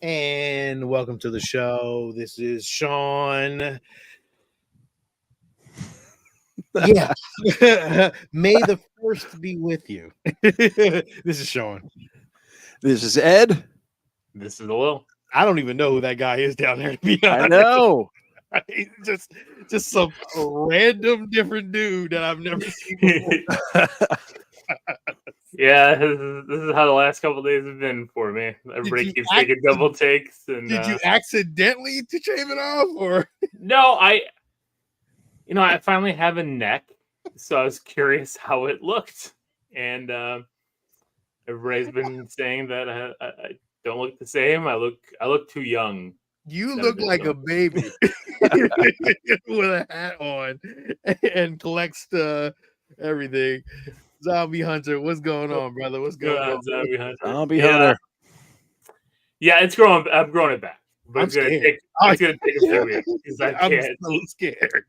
And welcome to the show. This is Sean. Yeah. May the first be with you. This is Sean. This is Ed. This is Will. I don't even know who that guy is down there, to be honest. I know. He's just some random different dude that I've never seen before. Yeah, this is how the last couple of days have been for me. Everybody keeps taking double takes. And did you accidentally to shave it off, or no? I finally have a neck, so I was curious how it looked, and everybody's been saying that I don't look the same. I look too young. You look like a baby with a hat on and collects everything. Zombie Hunter, what's going on, brother? What's going on? Zombie Hunter. Zombie Hunter. Yeah, it's growing. I'm growing it back. But It's gonna take a few weeks because I'm so scared.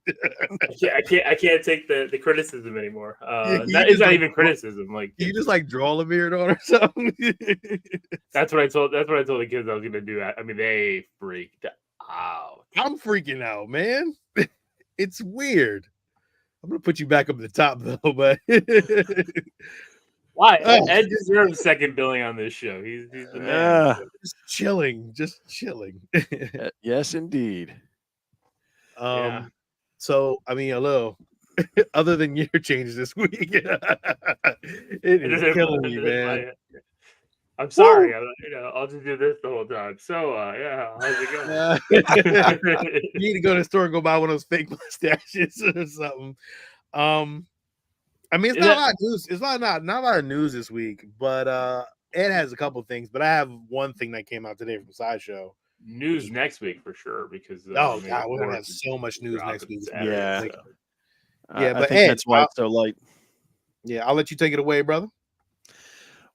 I can't take the criticism anymore. That is not even criticism. Like you just like draw a beard on or something. That's what I told the kids I was gonna do. I mean, they freaked out. I'm freaking out, man. It's weird. I'm gonna put you back up at the top though, but why? Ed deserves second billing on this show. He's the man. Just chilling. Yes, indeed. So I mean, hello. Other than your changes this week, it is killing me, man. I'm sorry. I'll just do this the whole time. So, how's it going? You need to go to the store and go buy one of those fake mustaches or something. I mean, it's not a lot of news. It's not a lot of news this week, but Ed has a couple of things. But I have one thing that came out today from Sideshow. News next week for sure, because God, we're gonna have so much news next week. Yeah, but I think Ed, that's why it's so light. Yeah, I'll let you take it away, brother.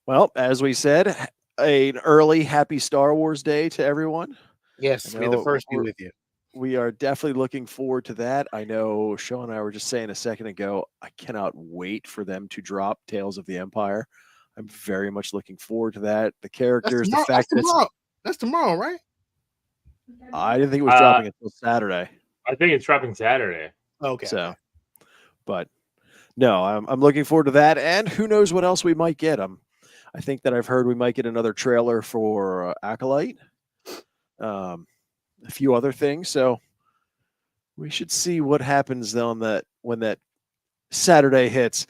Well, as we said, an early happy Star Wars Day to everyone. Yes, may the first be with you. We are definitely looking forward to that. I know Sean and I were just saying a second ago, I cannot wait for them to drop Tales of the Empire. I'm very much looking forward to that. The characters, the fact that that's tomorrow, right? I didn't think it was dropping until Saturday. I think it's dropping Saturday. Okay. So, but no, I'm looking forward to that. And who knows what else we might get. I think that I've heard we might get another trailer for Acolyte, a few other things. So we should see what happens on that when that Saturday hits.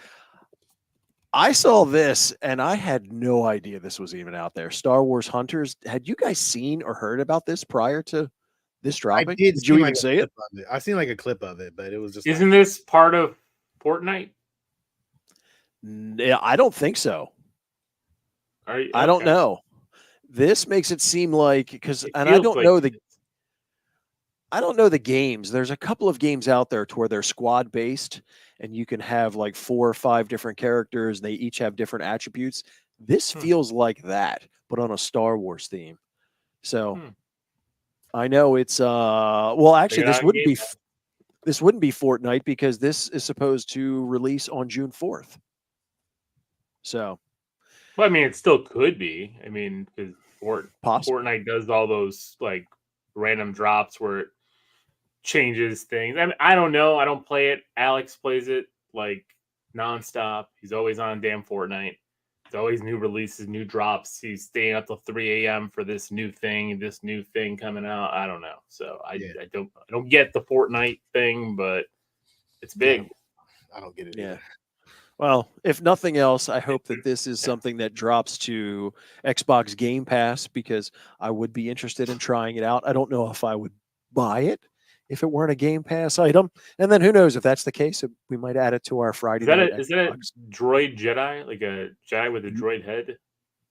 I saw this and I had no idea this was even out there. Star Wars Hunters. Had you guys seen or heard about this prior to this dropping? Did you even see it? I seen like a clip of it, but it was just. Isn't this part of Fortnite? Yeah, I don't think so. Okay. I don't know. This makes it seem like I don't know the games. There's a couple of games out there to where they're squad based and you can have like 4 or 5 different characters. They each have different attributes. This feels like that, but on a Star Wars theme. So I know it's well, actually this wouldn't be Fortnite because this is supposed to release on June 4th. So well, I mean, it still could be. I mean, because Fortnite does all those like random drops where it changes things. I mean, I don't know. I don't play it. Alex plays it like nonstop. He's always on damn Fortnite. There's always new releases, new drops. He's staying up till 3 a.m. for this new thing coming out. I don't know. So I don't get the Fortnite thing, but it's big. I don't get it. Yeah. Well, if nothing else, I hope that this is something that drops to Xbox Game Pass because I would be interested in trying it out. I don't know if I would buy it if it weren't a Game Pass item. And then who knows if that's the case, we might add it to our Friday night. Is that a droid Jedi? Like a Jedi with a droid head?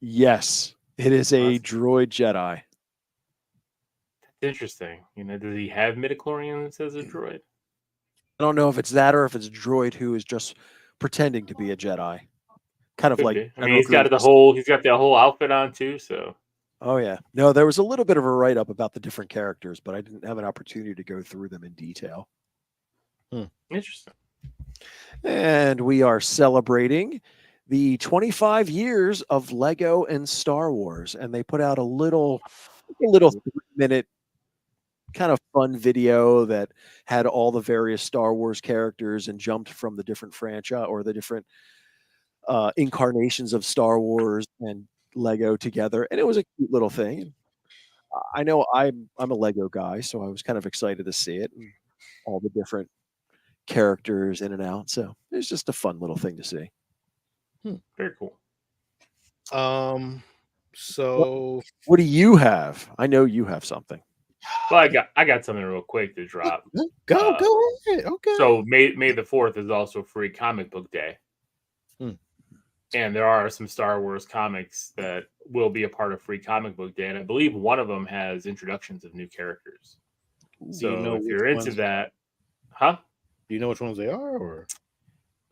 Yes, it is a droid Jedi. Interesting. Does he have midichlorians as a droid? I don't know if it's that or if it's a droid who is just pretending to be a Jedi, kind of like. I mean, he's got the whole outfit on too. So. Oh yeah, no, there was a little bit of a write up about the different characters, but I didn't have an opportunity to go through them in detail. Interesting. And we are celebrating the 25 years of Lego and Star Wars, and they put out a little a little 3-minute kind of fun video that had all the various Star Wars characters and jumped from the different franchise or the different incarnations of Star Wars and Lego together, and it was a cute little thing. I know I'm a Lego guy, so I was kind of excited to see it and all the different characters in and out. So it was just a fun little thing to see. Very cool. So what do you have? I know you have something. Well, I got something real quick to drop. Go ahead. Okay. So May the 4th is also Free Comic Book Day. And there are some Star Wars comics that will be a part of Free Comic Book Day, and I believe one of them has introductions of new characters. So if you're into that, huh? Do you know which ones they are, or?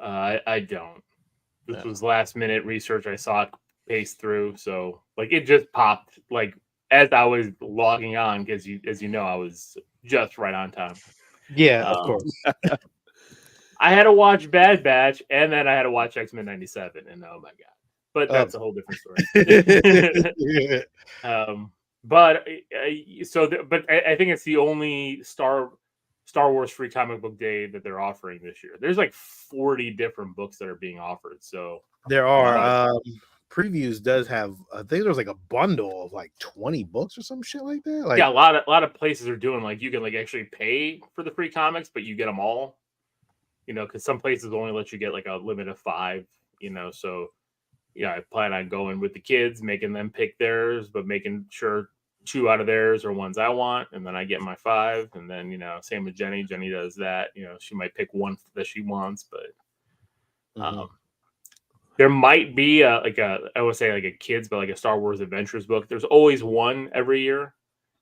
I don't. This was last minute research. I saw it paste through, so like it just popped like as I was logging on, because as you know, I was just right on time. Yeah, of course. I had to watch Bad Batch, and then I had to watch X-Men '97, and oh my god! But that's a whole different story. But I think it's the only Star Wars Free Comic Book Day that they're offering this year. There's like 40 different books that are being offered. So there are. Previews does have. I think there's like a bundle of like 20 books or some shit like that. Like, yeah, a lot of places are doing like you can like actually pay for the free comics, but you get them all. You know, because some places only let you get like a limit of 5, you know. So, yeah, I plan on going with the kids, making them pick theirs, but making sure 2 out of theirs are ones I want. And then I get my 5. And then, you know, same with Jenny. Jenny does that. You know, she might pick one that she wants, but there might be I would say like a kids, but like a Star Wars Adventures book. There's always one every year.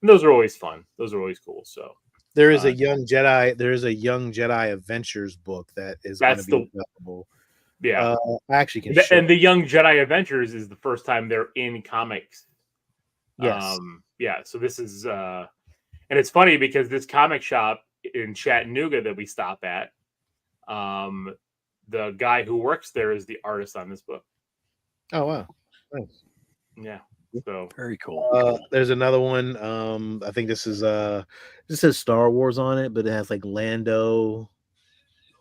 And those are always fun. Those are alys cool. So. There is a young Jedi. There is a young Jedi Adventures book that is going to be available. Yeah, I actually can. And the Young Jedi Adventures is the first time they're in comics. Yes. Yeah. So this is, and it's funny because this comic shop in Chattanooga that we stop at, the guy who works there is the artist on this book. Oh wow! Nice. Yeah. So very cool. There's another one. I think this says Star Wars on it, but it has like Lando.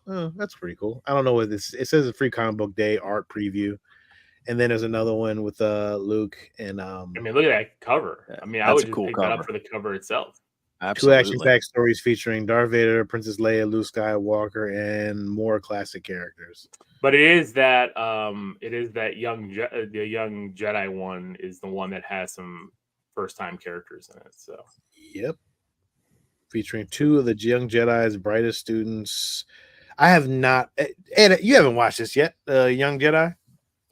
Oh, that's pretty cool. I don't know what this. It says a Free Comic Book Day art preview, and then there's another one with Luke and. I mean, look at that cover. I mean, I would just pick that up for the cover itself. Absolutely. 2 action-packed stories featuring Darth Vader, Princess Leia, Luke Skywalker, and more classic characters. But it is that young Jedi one is the one that has some first-time characters in it. So, yep, featuring 2 of the young Jedi's brightest students. I have not. Ed, you haven't watched this yet, Young Jedi?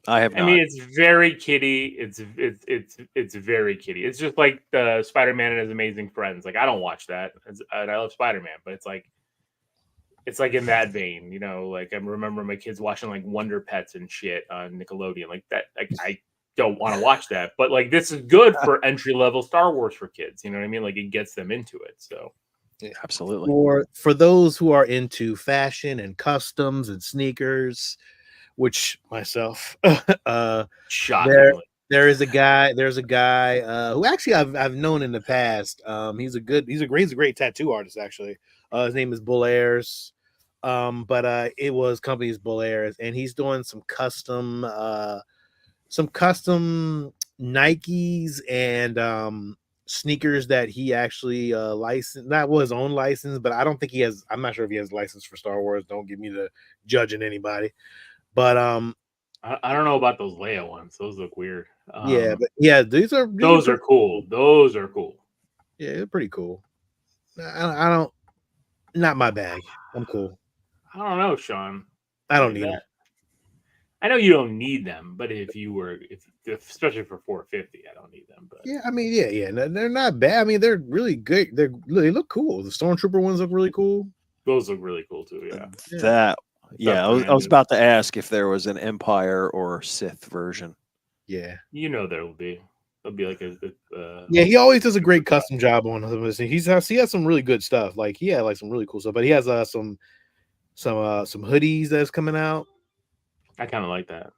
I have not. I mean, it's very kiddie. It's very kiddie. It's just like the Spider-Man and His Amazing Friends. Like I don't watch that, and I love Spider-Man, but it's like in that vein, you know. Like I remember my kids watching like Wonder Pets and shit on Nickelodeon, like that. Like I don't want to watch that, but like this is good for entry-level Star Wars for kids. You know what I mean? Like it gets them into it. So. Yeah, absolutely. For those who are into fashion and customs and sneakers, which myself, shockingly, there's a guy who actually I've known in the past. He's a great tattoo artist actually. His name is Bullairs. But it was company's Bullairs, and he's doing some custom Nikes and sneakers that he actually licensed. Not his own license, but I don't think he has. I'm not sure if he has a license for Star Wars. Don't get me to judging anybody. But I don't know about those Leia ones. Those look weird. Yeah, but yeah, those are cool. Those are cool. Yeah, they're pretty cool. I don't. Not my bag. I'm cool. I don't know, Sean. I don't need that. I know you don't need them, but if especially for $450, I don't need them. But yeah, I mean, yeah, they're not bad. I mean, they're really good. They look cool. The Stormtrooper ones look really cool. Those look really cool too. Yeah. I was about to ask if there was an Empire or Sith version. Yeah, you know there will be. There'll be like yeah, he always does a great custom job on this. He has some really good stuff. Like he had like some really cool stuff, but he has some hoodies that's coming out. I kind of like that.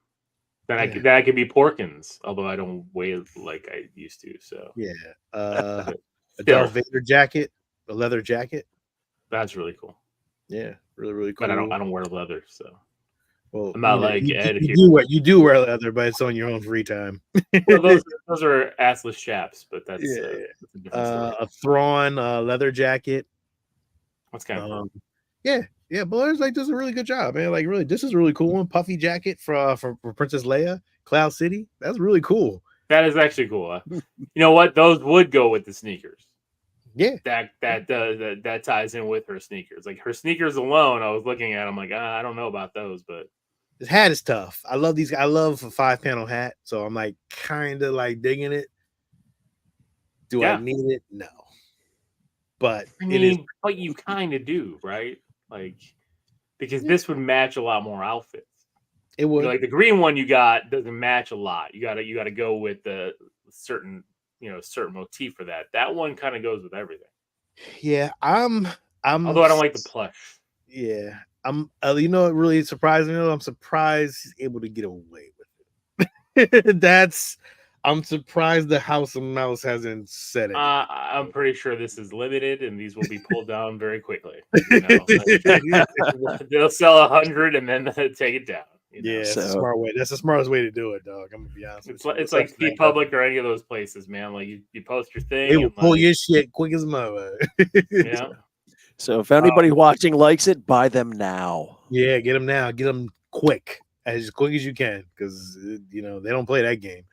Then I could be Porkins, although I don't weigh like I used to. So a Darth Vader jacket, a leather jacket. That's really cool. Yeah, really cool. But I don't wear leather, so well, I'm not like Ed. You do wear leather, but it's on your own free time. Well, those are assless chaps, but that's a different story. A Thrawn leather jacket. That's kind of cool. Yeah, Blair's like does a really good job, man. Like, really, this is a really cool one. Puffy jacket for Princess Leia, Cloud City. That's really cool. That is actually cool. You know what? Those would go with the sneakers. Yeah, that ties in with her sneakers. Like her sneakers alone, I was looking at them like I don't know about those, but this hat is tough. I love these. I love a 5-panel hat, so I'm like kind of like digging it. Do I need it? No, but I mean, but you kind of do, right? Like because this would match a lot more outfits. It would. Like the green one you got doesn't match a lot. You got to go with the certain motif for that. That one kind of goes with everything. Yeah, I'm. Although I don't like the plush. Yeah, I'm. You know, it really surprised me. I'm surprised he's able to get away with it. I'm surprised the House of Mouse hasn't said it. I'm pretty sure this is limited, and these will be pulled down very quickly. They'll sell 100 and then take it down. It's a smart way. That's the smartest way to do it, dog. I'm gonna be honest. It's like TeePublic or any of those places, man. Like you post your thing, they will pull your shit quick as mother. Yeah. So if anybody watching likes it, buy them now. Yeah, get them now. Get them quick as you can, because they don't play that game.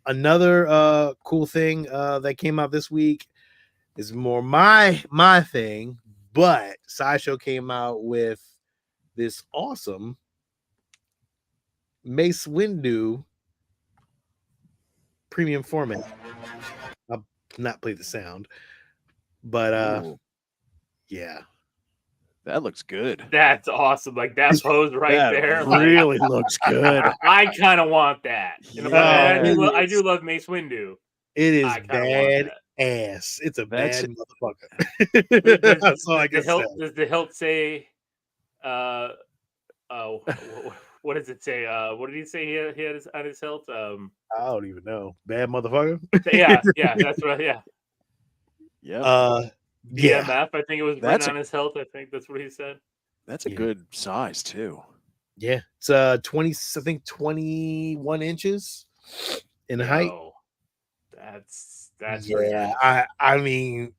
Another cool thing that came out this week is more my thing, but Sideshow came out with this awesome Mace Windu premium format. I'll not play the sound, but yeah. That looks good. That's awesome. Like that pose right there. Really looks good. I kind of want that. I do love Mace Windu. It is bad ass. It's a bad motherfucker. That's all I can say. Does the hilt say what does it say? What did he say he had on his hilt? I don't even know. Bad motherfucker. Yeah, that's right. Yeah. Yeah. BMF, I think it was written on his hilt. I think that's what he said. That's a good size too. Yeah, it's 21 inches in height. That's I mean,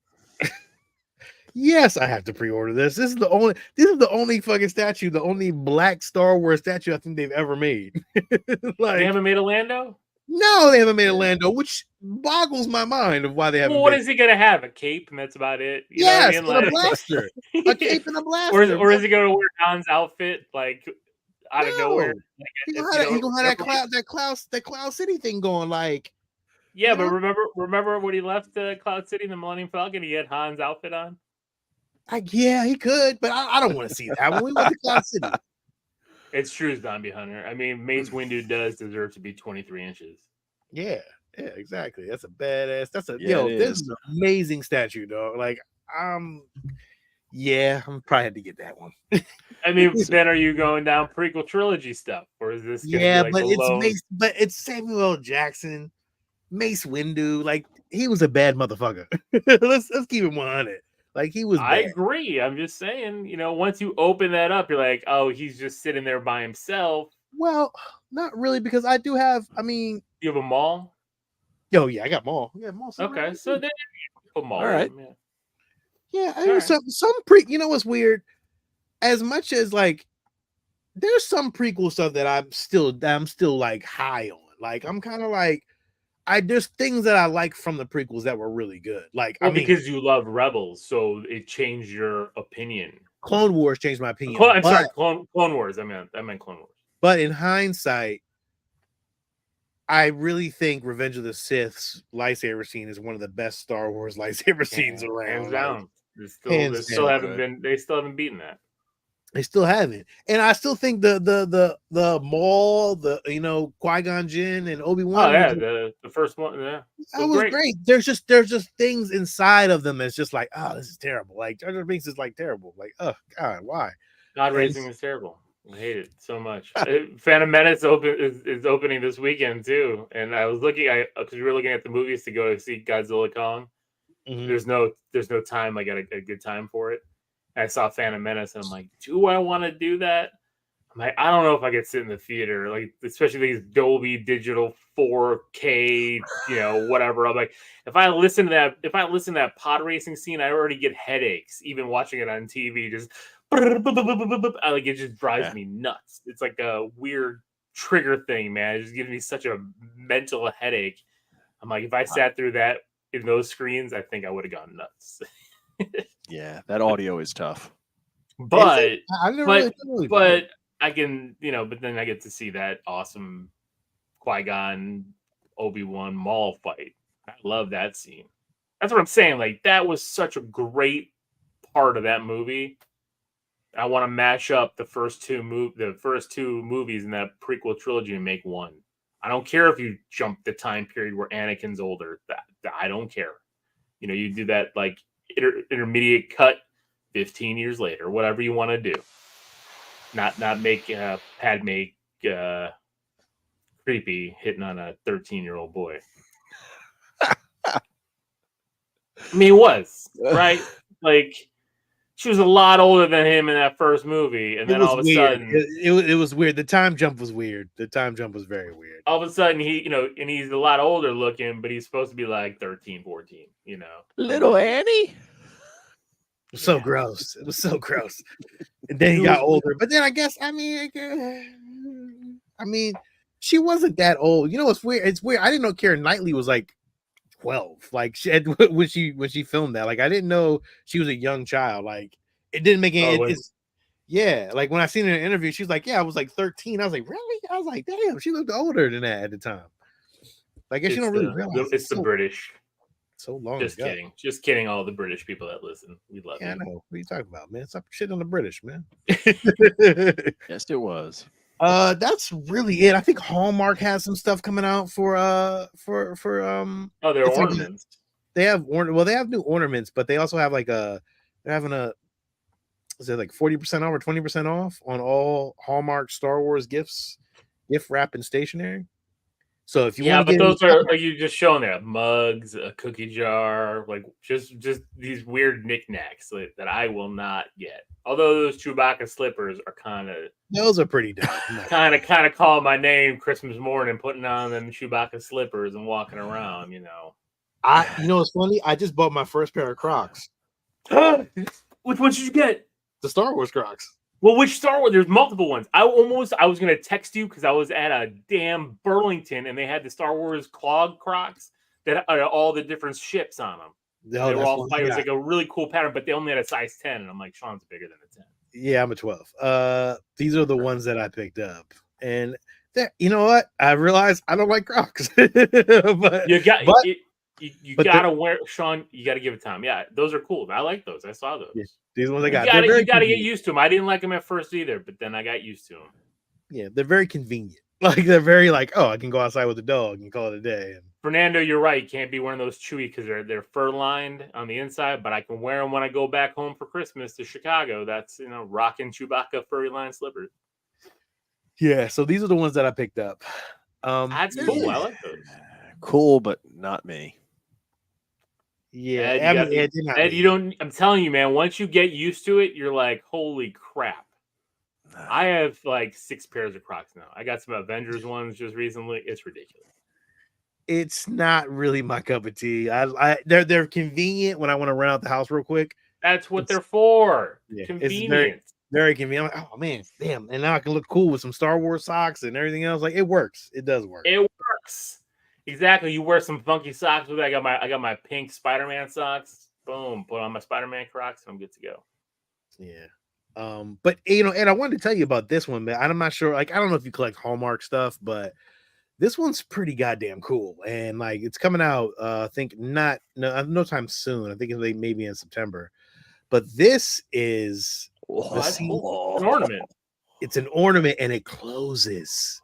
yes, I have to pre-order this. This is the only fucking statue, the only black Star Wars statue I think they've ever made. They haven't made a Lando? No, they haven't made a Lando, which boggles my mind of why they haven't. Well, what is he gonna have? A cape, and that's about it. Yes, and a blaster, a cape and a blaster, or is he gonna wear Han's outfit like out of nowhere? He gonna have that Cloud City thing going, like. Yeah, but remember when he left Cloud City in the Millennium Falcon, he had Han's outfit on. Yeah, he could, but I don't want to see that when we went to Cloud City. It's true, Zombie Hunter. I mean, Mace Windu does deserve to be 23 inches. Yeah, exactly. That's a badass. This is an amazing statue, dog. Like, I'm probably had to get that one. I mean, then are you going down prequel trilogy stuff, or is this? But it's Samuel L. Jackson, Mace Windu. Like, he was a bad motherfucker. let's keep it 100. Like, he was bad. I agree. I'm just saying, once you open that up, you're like, oh, he's just sitting there by himself. Well, not really, because I do have. I mean, you have a Maul. Oh yeah, I got Maul. Yeah, Maul. Okay, so then you put Maul. All right. Yeah, I mean, some You know what's weird? As much as like, there's some prequel stuff that I'm still like high on. Like, I'm kind of like. There's things that I like from the prequels that were really good. Like, because you love Rebels, so it changed your opinion. Clone Wars changed my opinion. Clone Wars. I meant Clone Wars. But in hindsight, I really think Revenge of the Sith's lightsaber scene is one of the best Star Wars lightsaber scenes around. Hands down. They still haven't beaten that. They still haven't, and I still think the Maul, Qui-Gon Jinn and Obi-Wan. Oh yeah, the first one, yeah, that was great. There's just things inside of them that's just like, oh, this is terrible. Like Jar Jar Binks is like terrible. Like, oh God, why? God raising is terrible. I hate it so much. Phantom Menace is opening this weekend too, and I was looking, because we were looking at the movies to go to see Godzilla Kong. Mhm. There's no time. I got a good time for it. And I saw Phantom Menace, and I'm like, do I want to do that? I'm like, I don't know if I could sit in the theater, like especially these Dolby Digital 4K, whatever. I'm like, if I listen to that pod racing scene, I already get headaches even watching it on TV. Just like it just drives me nuts. It's like a weird trigger thing, man. It just gives me such a mental headache. I'm like, if I sat through that in those screens, I think I would have gone nuts. Yeah, that audio is tough. But I can, but then I get to see that awesome Qui-Gon Obi-Wan Maul fight. I love that scene. That's what I'm saying. Like that was such a great part of that movie. I want to mash up the first two movies in that prequel trilogy and make one. I don't care if you jump the time period where Anakin's older. That I don't care. You do that like intermediate cut 15 years later, whatever you want to do. Not make Padme creepy hitting on a 13-year-old boy. I mean, it was, right? Like, she was a lot older than him in that first movie, and then all of a sudden... It was weird. The time jump was weird. The time jump was very weird. All of a sudden, and he's a lot older looking, but he's supposed to be like 13, 14, Little Annie? It was so gross. It was so gross. And then he got older. But then I guess, I mean, she wasn't that old. What's weird? It's weird. I didn't know Keira Knightley was like 12. Like when she filmed that. Like I didn't know she was a young child. Like it didn't make any yeah. Like when I seen her in an interview, she was like, yeah, I was like 13. I was like, really? I was like, damn, she looked older than that at the time. I guess you don't really realize it's the British. So long. Just kidding. Just kidding. All the British people that listen, we love you. I know. What are you talking about, man? Stop shit on the British, man. Yes, it was. That's really it. I think Hallmark has some stuff coming out for they're ornaments. They have new ornaments, but they also have they're having is it like 40% off or 20% off on all Hallmark Star Wars gifts, gift wrap and stationery. So if you want to those are like you just showing there mugs, a cookie jar, like just these weird knickknacks that I will not get. Although those Chewbacca slippers are those are pretty dope. kind of calling my name Christmas morning, putting on them Chewbacca slippers and walking around. It's funny. I just bought my first pair of Crocs. Which ones did you get? The Star Wars Crocs. Well, which Star Wars? There's multiple ones. I was going to text you because I was at a damn Burlington and they had the Star Wars clog Crocs that had all the different ships on them. They were all it was like a really cool pattern, but they only had a size 10. And I'm like, Sean's bigger than a 10. Yeah, I'm a 12. These are the ones that I picked up. And you know what? I realized I don't like Crocs. but you gotta wear, Sean. You gotta give it time. Yeah, those are cool. I like those. I saw those. Yeah, these ones I got. You gotta get used to them. I didn't like them at first either, but then I got used to them. Yeah, they're very convenient. Like they're very I can go outside with the dog and call it a day. And Fernando, you're right. You can't be one of those chewy because they're fur lined on the inside, but I can wear them when I go back home for Christmas to Chicago. That's rocking Chewbacca furry line slippers. Yeah, so these are the ones that I picked up. That's cool. I like those. Cool, but not me. Yeah, Ed, you don't. I'm telling you, man. Once you get used to it, you're like, holy crap. I have like 6 pairs of Crocs now. I got some Avengers ones just recently. It's ridiculous. It's not really my cup of tea. They're convenient when I want to run out the house real quick. That's what they're for. Yeah, convenient. It's very convenient. I'm like, oh man, damn! And now I can look cool with some Star Wars socks and everything else. Like it works. It does work. It works. Exactly. You wear some funky socks with it. I got my pink Spider-Man socks. Boom. Put on my Spider-Man Crocs and I'm good to go. Yeah. But and I wanted to tell you about this one, man. I'm not sure. Like, I don't know if you collect Hallmark stuff, but this one's pretty goddamn cool. And like it's coming out, I think no time soon. I think it's maybe in September. But this is an ornament. It's an ornament and it closes.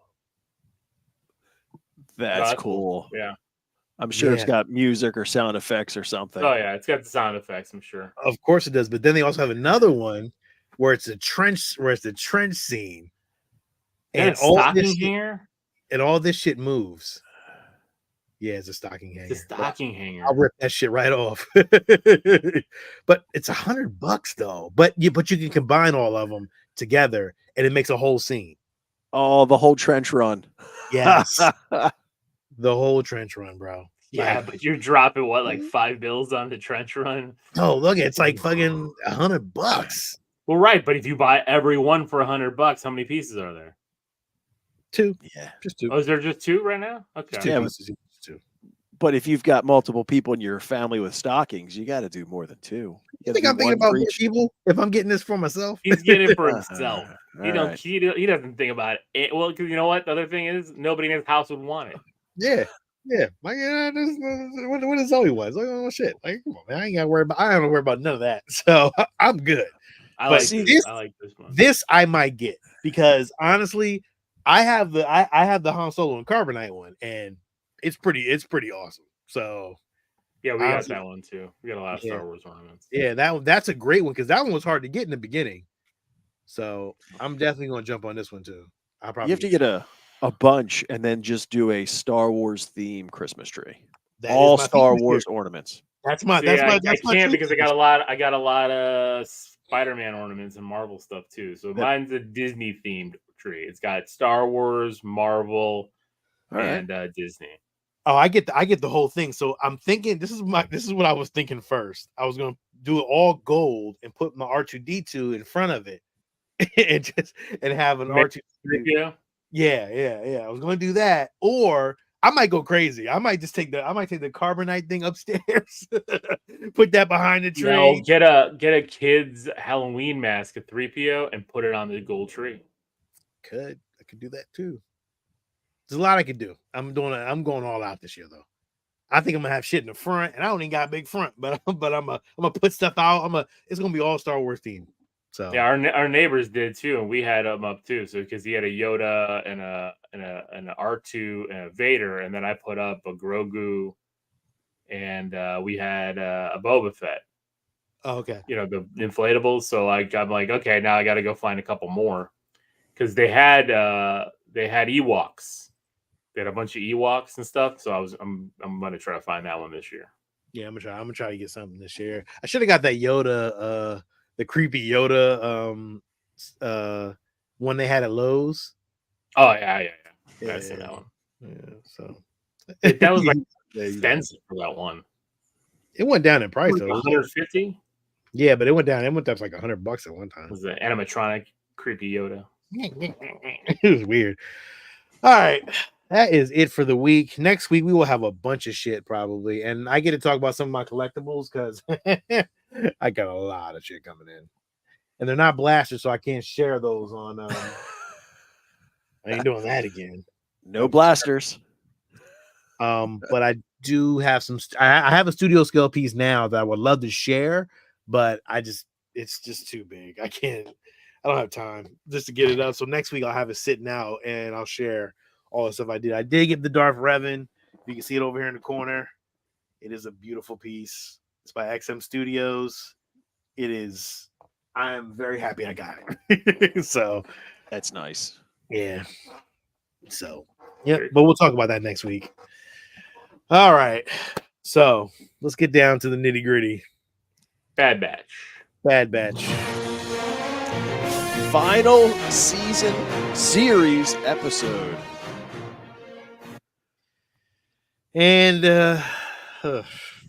That's cool. Yeah. I'm sure it's got music or sound effects or something. Oh, yeah. It's got the sound effects, I'm sure. Of course it does. But then they also have another one where it's the trench scene, and and all stocking hanger, and all this shit moves. Yeah, it's a stocking hanger. It's a stocking hanger. I'll rip that shit right off. But it's $100 though. But you can combine all of them together, and it makes a whole scene. Oh, the whole trench run. Yes, the whole trench run, bro. Yeah, but you're dropping what, like $5 on the trench run? Oh, look, it's like fucking $100. Well, right, but if you buy every one for $100, how many pieces are there? 2. Yeah, just 2. Oh, is there just 2 right now? Okay. Two pieces, 2. But if you've got multiple people in your family with stockings, you got to do more than 2. You think I'm thinking about more people if I'm getting this for myself? He's getting it for himself. He right. He doesn't think about it. Well, because you know what? The other thing is nobody in his house would want it. Yeah. Like, what is Zoe was? Like, oh shit! Like, come on, man. I don't have to worry about none of that. So I'm good. I like this one. This I might get because honestly, I have the Han Solo and Carbonite one, and it's pretty awesome. So yeah, we got that one too. We got a lot of Star Wars ornaments. Yeah, that's a great one because that one was hard to get in the beginning. So I'm definitely gonna jump on this one too. You have to get a bunch and then just do a Star Wars theme Christmas tree. All Star Wars ornaments. I can't because I got a lot of Spider-Man ornaments and Marvel stuff too. So mine's a Disney themed tree. It's got Star Wars, Marvel, and Disney. Oh, I get the whole thing. So I'm thinking this is what I was thinking first. I was gonna do it all gold and put my R2D2 in front of it and have an R2D2. Yeah. I was gonna do that, or I might go crazy. I might take the Carbonite thing upstairs, put that behind the tree. No, get a kid's Halloween mask, a 3PO, and put it on the gold tree. I could do that too. There's a lot I could do. I'm going all out this year though. I think I'm gonna have shit in the front, and I don't even got a big front, but I'm gonna put stuff out. It's gonna be all Star Wars themed. So yeah, our neighbors did too, and we had them up too. So because he had a Yoda and an R2 and a Vader, and then I put up a Grogu, and we had a Boba Fett. Oh, okay. You know, the inflatables. So like I'm like, okay, now I got to go find a couple more because they had Ewoks. They had a bunch of Ewoks and stuff. So I'm gonna try to find that one this year. Yeah, I'm gonna try to get something this year. I should have got that Yoda, the creepy Yoda, one they had at Lowe's. Oh yeah. I see that one. Yeah, so that was like expensive for that one. It went down in price though. 150. Yeah, but it went down. It went up like $100 at one time. It was the animatronic creepy Yoda. It was weird. All right. That is it for the week. Next week, we will have a bunch of shit probably. And I get to talk about some of my collectibles because I got a lot of shit coming in. And they're not blasters, so I can't share those on. I ain't doing that again. No blasters. But I do have some. I have a studio scale piece now that I would love to share, but it's just too big. I don't have time just to get it up. So next week I'll have it sitting out and I'll share all the stuff I did. I did get the Darth Revan. You can see it over here in the corner. It is a beautiful piece. It's by XM Studios. It is. I am very happy I got it. So that's nice. Yeah. So yeah, but we'll talk about that next week. All right. So let's get down to the nitty gritty. Bad Batch. Final season series episode. And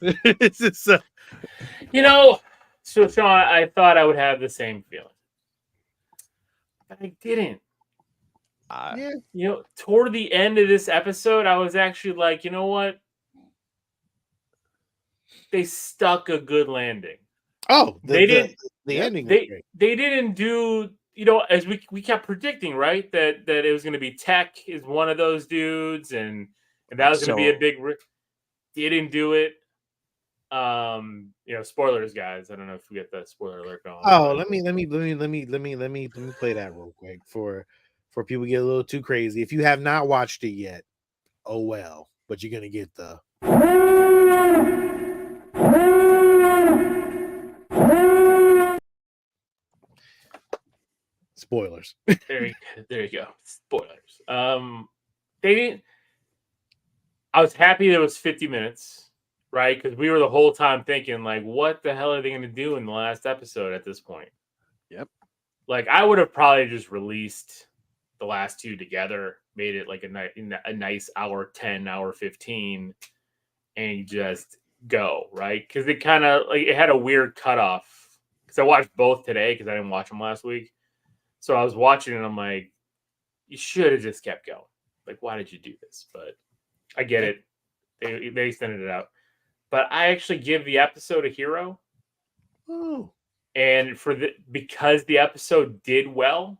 it's just, so Sean, I thought I would have the same feeling, but I didn't. Toward the end of this episode, I was actually like, you know what? They stuck a good landing. Oh, the ending. They didn't do, as we kept predicting, right? That it was going to be Tech is one of those dudes, and that was going to be a big. Didn't do it. Spoilers, guys. I don't know if we get that spoiler alert going. Oh, let me play that real quick for people to get a little too crazy. If you have not watched it yet, oh well, but you're gonna get the. Spoilers. There you go. Spoilers. They didn't. I was happy that it was 50 minutes, right? Because we were the whole time thinking, like, what the hell are they going to do in the last episode at this point? Yep. Like, I would have probably just released the last two together, made it like a nice hour 10, hour 15, and just go, right? Because it kind of like it had a weird cutoff. Because I watched both today because I didn't watch them last week. So I was watching it and I'm like, you should have just kept going. Like, why did you do this? But I get it. They extended it out. But I actually give the episode a hero. Oh. And because the episode did well,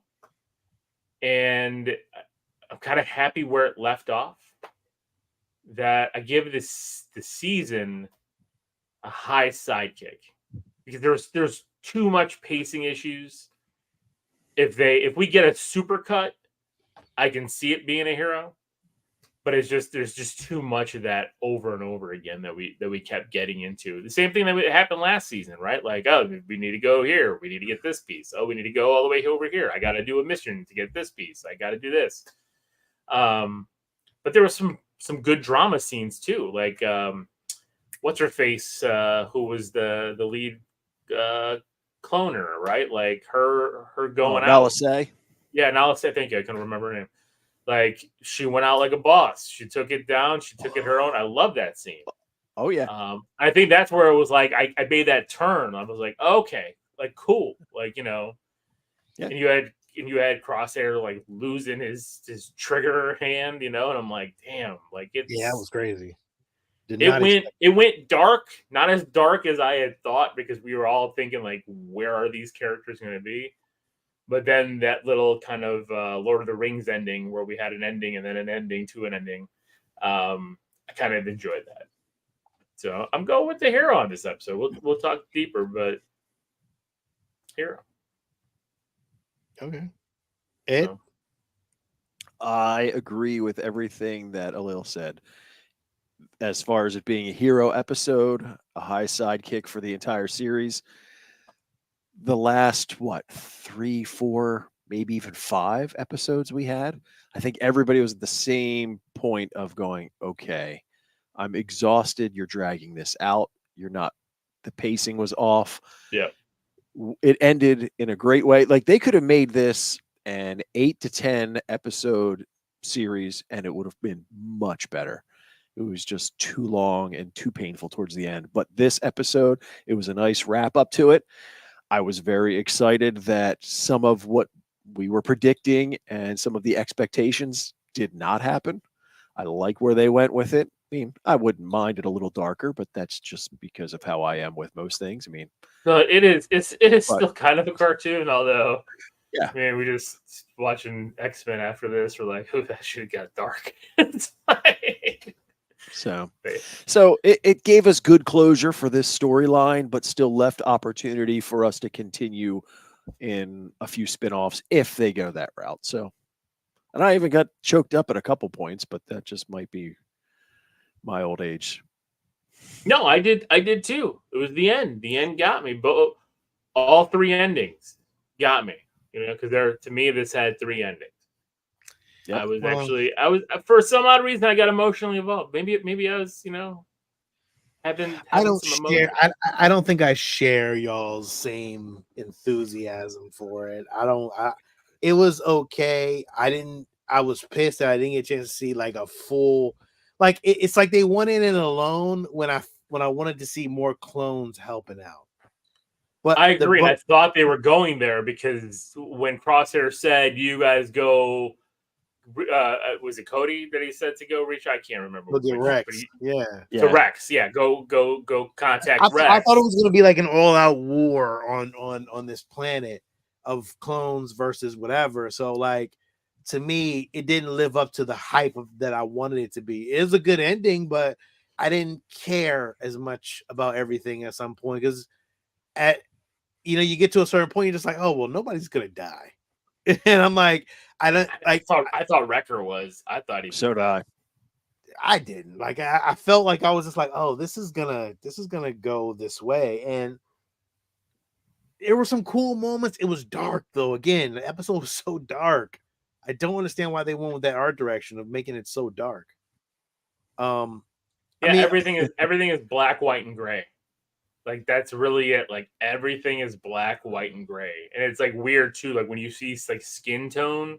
and I'm kind of happy where it left off, that I give the season a high sidekick. Because there's too much pacing issues. If we get a super cut, I can see it being a hero. But there's just too much of that over and over again that we kept getting into. The same thing that happened last season, right? Like, oh, we need to go here. We need to get this piece. Oh, we need to go all the way over here. I got to do a mission to get this piece. I got to do this. But there was some good drama scenes too. Like, what's her face? Who was the lead cloner, right? Like her going out. Nalase. Yeah, Nalase. Thank you. I couldn't remember her name. Like, she went out like a boss. She took it down. She took it her own. I love that scene. Oh, yeah. I think that's where it was like, I made that turn. I was like, okay, like, cool. Like, yeah. And you had Crosshair, like, losing his trigger hand, and I'm like, damn. Like, it was crazy. It went dark. Not as dark as I had thought, because we were all thinking, like, where are these characters going to be? But then that little kind of Lord of the Rings ending, where we had an ending and then an ending to an ending, I kind of enjoyed that. So I'm going with the hero on this episode. We'll talk deeper, but hero. Okay. Ed? So, I agree with everything that Alil said. As far as it being a hero episode, a high sidekick for the entire series. The last 3, 4, maybe even 5 episodes we had, I think everybody was at the same point of going, okay, I'm exhausted. You're dragging this out. The pacing was off. Yeah. It ended in a great way. Like, they could have made this an 8 to 10 episode series and it would have been much better. It was just too long and too painful towards the end. But this episode, it was a nice wrap up to it. I was very excited that some of what we were predicting and some of the expectations did not happen. I like where they went with it. I mean, I wouldn't mind it a little darker, but that's just because of how I am with most things. I mean, no, it is still kind of a cartoon, although, yeah, man, we just watching X-Men after this. We're like, oh, that should have got dark. It's like, So it gave us good closure for this storyline, but still left opportunity for us to continue in a few spinoffs if they go that route. So, and I even got choked up at a couple points, but that just might be my old age. No, I did too. It was the end. The end got me. But all 3 endings got me. Because to me, this had 3 endings. Yep. I was for some odd reason I got emotionally involved. Maybe I was, having I don't think I share y'all's same enthusiasm for it. It was okay. I was pissed that I didn't get a chance to see like a full, like it's like they wanted it alone when I wanted to see more clones helping out. But I agree. I thought they were going there because when Crosshair said, "You guys go," was it Cody that he said to go reach? I can't remember. Look at Rex. To Rex. Yeah. Go contact Rex. I thought it was going to be like an all-out war on this planet of clones versus whatever. So, like, to me, it didn't live up to the hype that I wanted it to be. It was a good ending, but I didn't care as much about everything at some point because you get to a certain point, you're just like, oh well, nobody's gonna die, and I'm like, I thought Wrecker was. I thought he. So did I. I didn't like. I felt like I was just like, oh, this is gonna go this way, and there were some cool moments. It was dark though. Again, the episode was so dark. I don't understand why they went with that art direction of making it so dark. Yeah, I mean, everything is black, white, and gray. Like that's really it. Like everything is black, white, and gray, and it's like weird too. Like when you see like skin tone,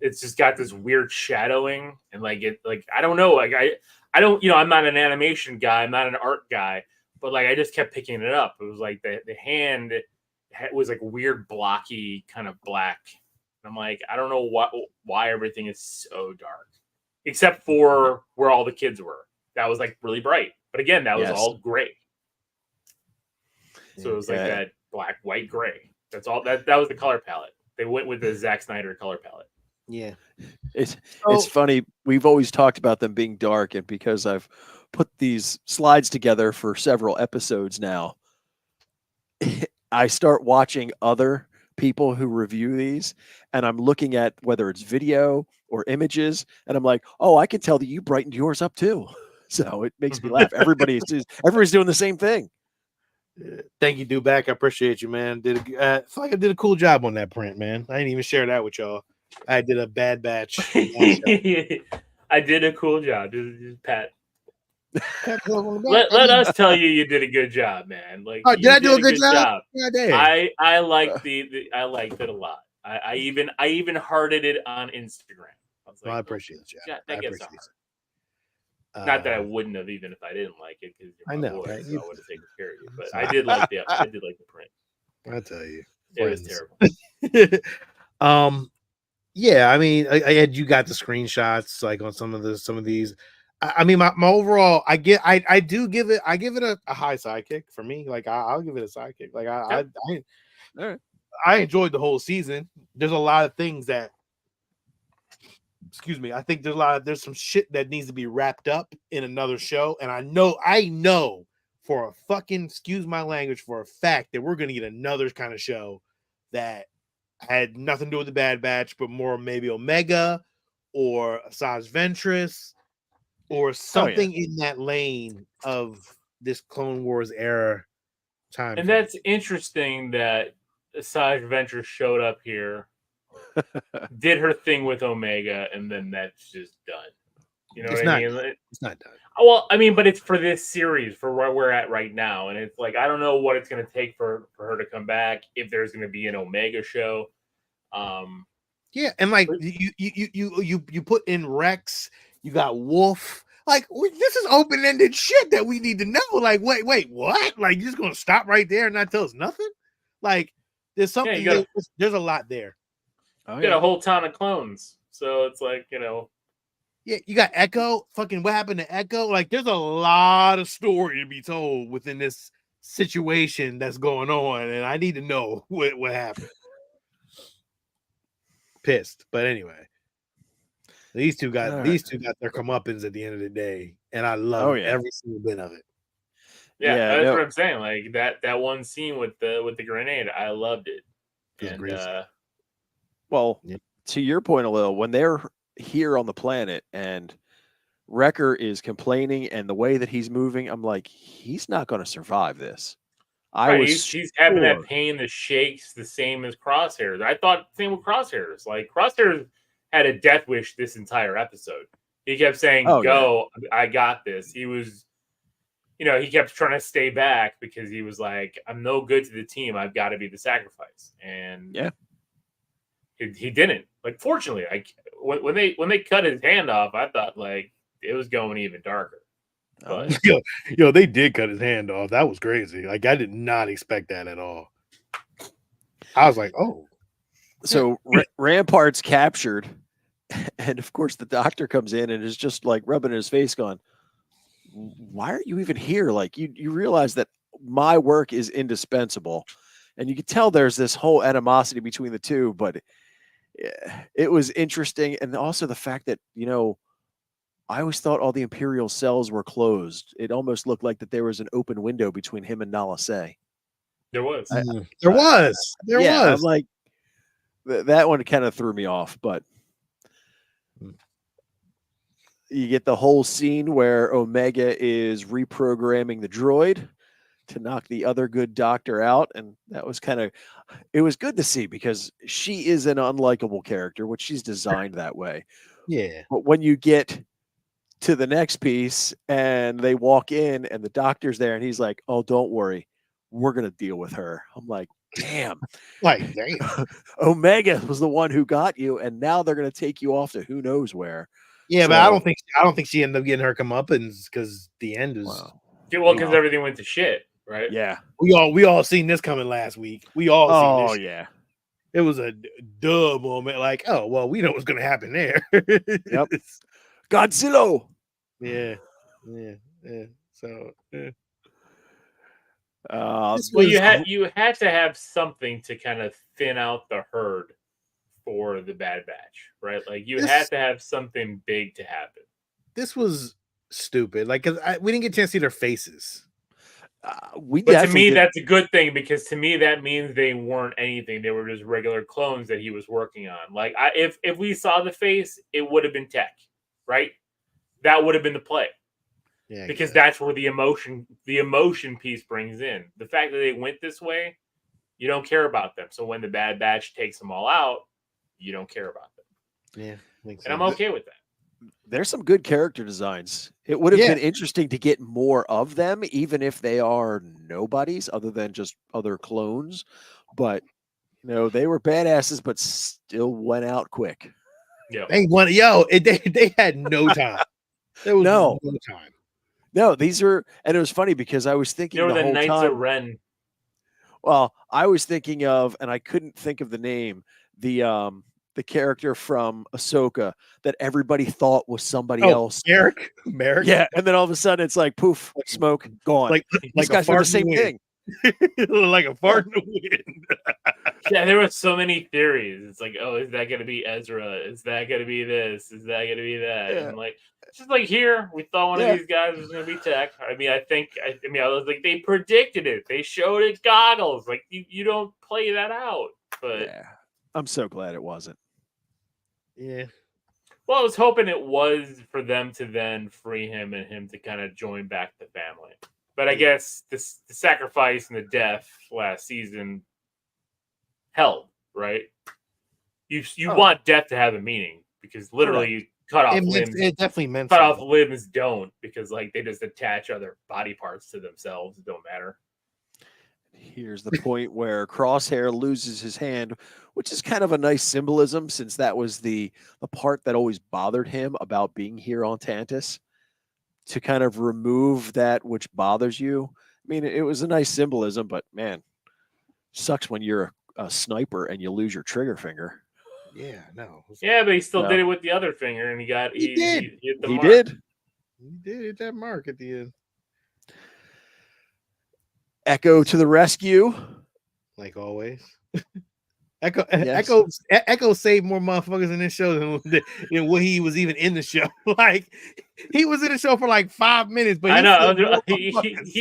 it's just got this weird shadowing, and like it, like I don't know. Like I don't, I'm not an animation guy. I'm not an art guy, but like I just kept picking it up. It was like the hand was like weird, blocky, kind of black. And I'm like, I don't know why everything is so dark, except for where all the kids were. That was like really bright, but again, that was all gray. So it was like that black, white, gray. That's all. That was the color palette. They went with the Zack Snyder color palette. Yeah, it's funny. We've always talked about them being dark, and because I've put these slides together for several episodes now, I start watching other people who review these, and I'm looking at whether it's video or images, and I'm like, oh, I can tell that you brightened yours up too. So it makes me laugh. Everybody's doing the same thing. Thank you, Duback. I appreciate you, man. I feel like I did a cool job on that print, man. I didn't even share that with y'all. I did a bad batch. I did a cool job. Just Pat. let us tell you did a good job, man. Like, did I do a good job? Yeah, I liked I liked it a lot. I even hearted it on Instagram. I was like, I appreciate it. Yeah, that gets a heart. Not that I wouldn't have, even if I didn't like it, because I know, right? So I would have taken care of you. But I did like the print. I tell you, it was terrible. Yeah, I mean, you got the screenshots like on some of these. I mean, my overall, I give it a high sidekick for me. Like I'll give it a sidekick. Like I enjoyed the whole season. There's a lot of things that. Excuse me. I think there's some shit that needs to be wrapped up in another show. And I know for a fucking, excuse my language, for a fact that we're going to get another kind of show that had nothing to do with the Bad Batch, but more maybe Omega or Asajj Ventress or something in that lane of this Clone Wars era time. And that's interesting that Asajj Ventress showed up here, did her thing with Omega, and then that's just done. You know what I mean? It's not done. Well, I mean, but it's for this series, for where we're at right now, and it's like I don't know what it's going to take for her to come back. If there's going to be an Omega show, yeah, and like you put in Rex, you got Wolf. Like this is open-ended shit that we need to know. Like, wait, what? Like, you're just gonna stop right there and not tell us nothing? Like, there's something. Yeah, there's a lot there. You got a whole town of clones, so it's like Yeah, you got Echo. Fucking what happened to Echo? Like, there's a lot of story to be told within this situation that's going on, and I need to know what happened. Pissed, but anyway, these two got their comeuppance at the end of the day, and I love every single bit of it. Yeah, that's what I'm saying. Like that one scene with the grenade, I loved it. And well, to your point, a little, when they're here on the planet and Wrecker is complaining and the way that he's moving, I'm like, he's not going to survive this. He's having that pain, the shakes, the same as Crosshairs. I thought same with Crosshairs. Like Crosshairs had a death wish this entire episode. He kept saying, "Go, I got this." He was, he kept trying to stay back because he was like, "I'm no good to the team. I've got to be the sacrifice." And he didn't. Like, fortunately, when they cut his hand off, I thought like it was going even darker. But yo, they did cut his hand off. That was crazy. Like, I did not expect that at all. I was like, oh. So Rampart's captured, and of course the doctor comes in and is just like rubbing his face, going, "Why are you even here? Like, you realize that my work is indispensable." And you can tell there's this whole animosity between the two, but it was interesting. And also the fact that, I always thought all the Imperial cells were closed. It almost looked like that there was an open window between him and Nala Se. There was. There was. I'm like, that one kind of threw me off, but you get the whole scene where Omega is reprogramming the droid to knock the other good doctor out, and that was it was good to see because she is an unlikable character, which she's designed that way. Yeah. But when you get to the next piece and they walk in and the doctor's there and he's like, "Oh, don't worry, we're gonna deal with her." I'm like, damn. Damn. Omega was the one who got you, and now they're gonna take you off to who knows where. Yeah, but I don't think she ended up getting her comeuppance because the end is because everything went to shit, right? Yeah. We all seen this coming last week. We all seen this. Yeah. It was a dub moment, like, oh well, we know what's gonna happen there. Yep. Godzilla. Yeah. So you had to have something to kind of thin out the herd for the Bad Batch, right? Like you had to have something big to happen. This was stupid, like because we didn't get a chance to see their faces. But to me, that's a good thing because to me that means they weren't anything. They were just regular clones that he was working on. Like if we saw the face, it would have been tech, right? That would have been the play. Yeah, because that's where the emotion piece brings in. The fact that they went this way, you don't care about them. So when the Bad Batch takes them all out, you don't care about them. Yeah, and I'm okay with that. There's some good character designs. It would have been interesting to get more of them, even if they are nobodies other than just other clones. But they were badasses, but still went out quick. Yeah, they had no time. There was no time. No, these are, and it was funny because I was thinking the whole Knights time. of Ren. Well, I was thinking of, and I couldn't think of the name, the character from Ahsoka that everybody thought was somebody else. Merrick. Yeah, and then all of a sudden it's like poof, smoke, gone. Like these guys are the same thing. Like a fart in the wind. Yeah, there were so many theories. It's like, oh, is that going to be Ezra? Is that going to be this? Is that going to be that? Yeah. And like, it's just like here, we thought one of these guys was going to be Tech. I mean, I was like, they predicted it. They showed it goggles. Like, you don't play that out. But yeah, I'm so glad it wasn't. Yeah. Well, I was hoping it was for them to then free him and him to kind of join back the family. But I guess the sacrifice and the death last season held, right? You want death to have a meaning because literally you cut off limbs. It definitely meant cut off limbs don't because like they just attach other body parts to themselves. It don't matter. Here's the point where Crosshair loses his hand, which is kind of a nice symbolism since that was the part that always bothered him about being here on Tantus. To kind of remove that which bothers you. I mean, it was a nice symbolism, but man, sucks when you're a sniper and you lose your trigger finger. Yeah, no. Yeah, but he still did it with the other finger, and he did. He hit the mark. He did hit that mark at the end. Echo to the rescue, like always. Echo saved more motherfuckers in this show than when he was even in the show. Like he was in the show for like 5 minutes, but I know he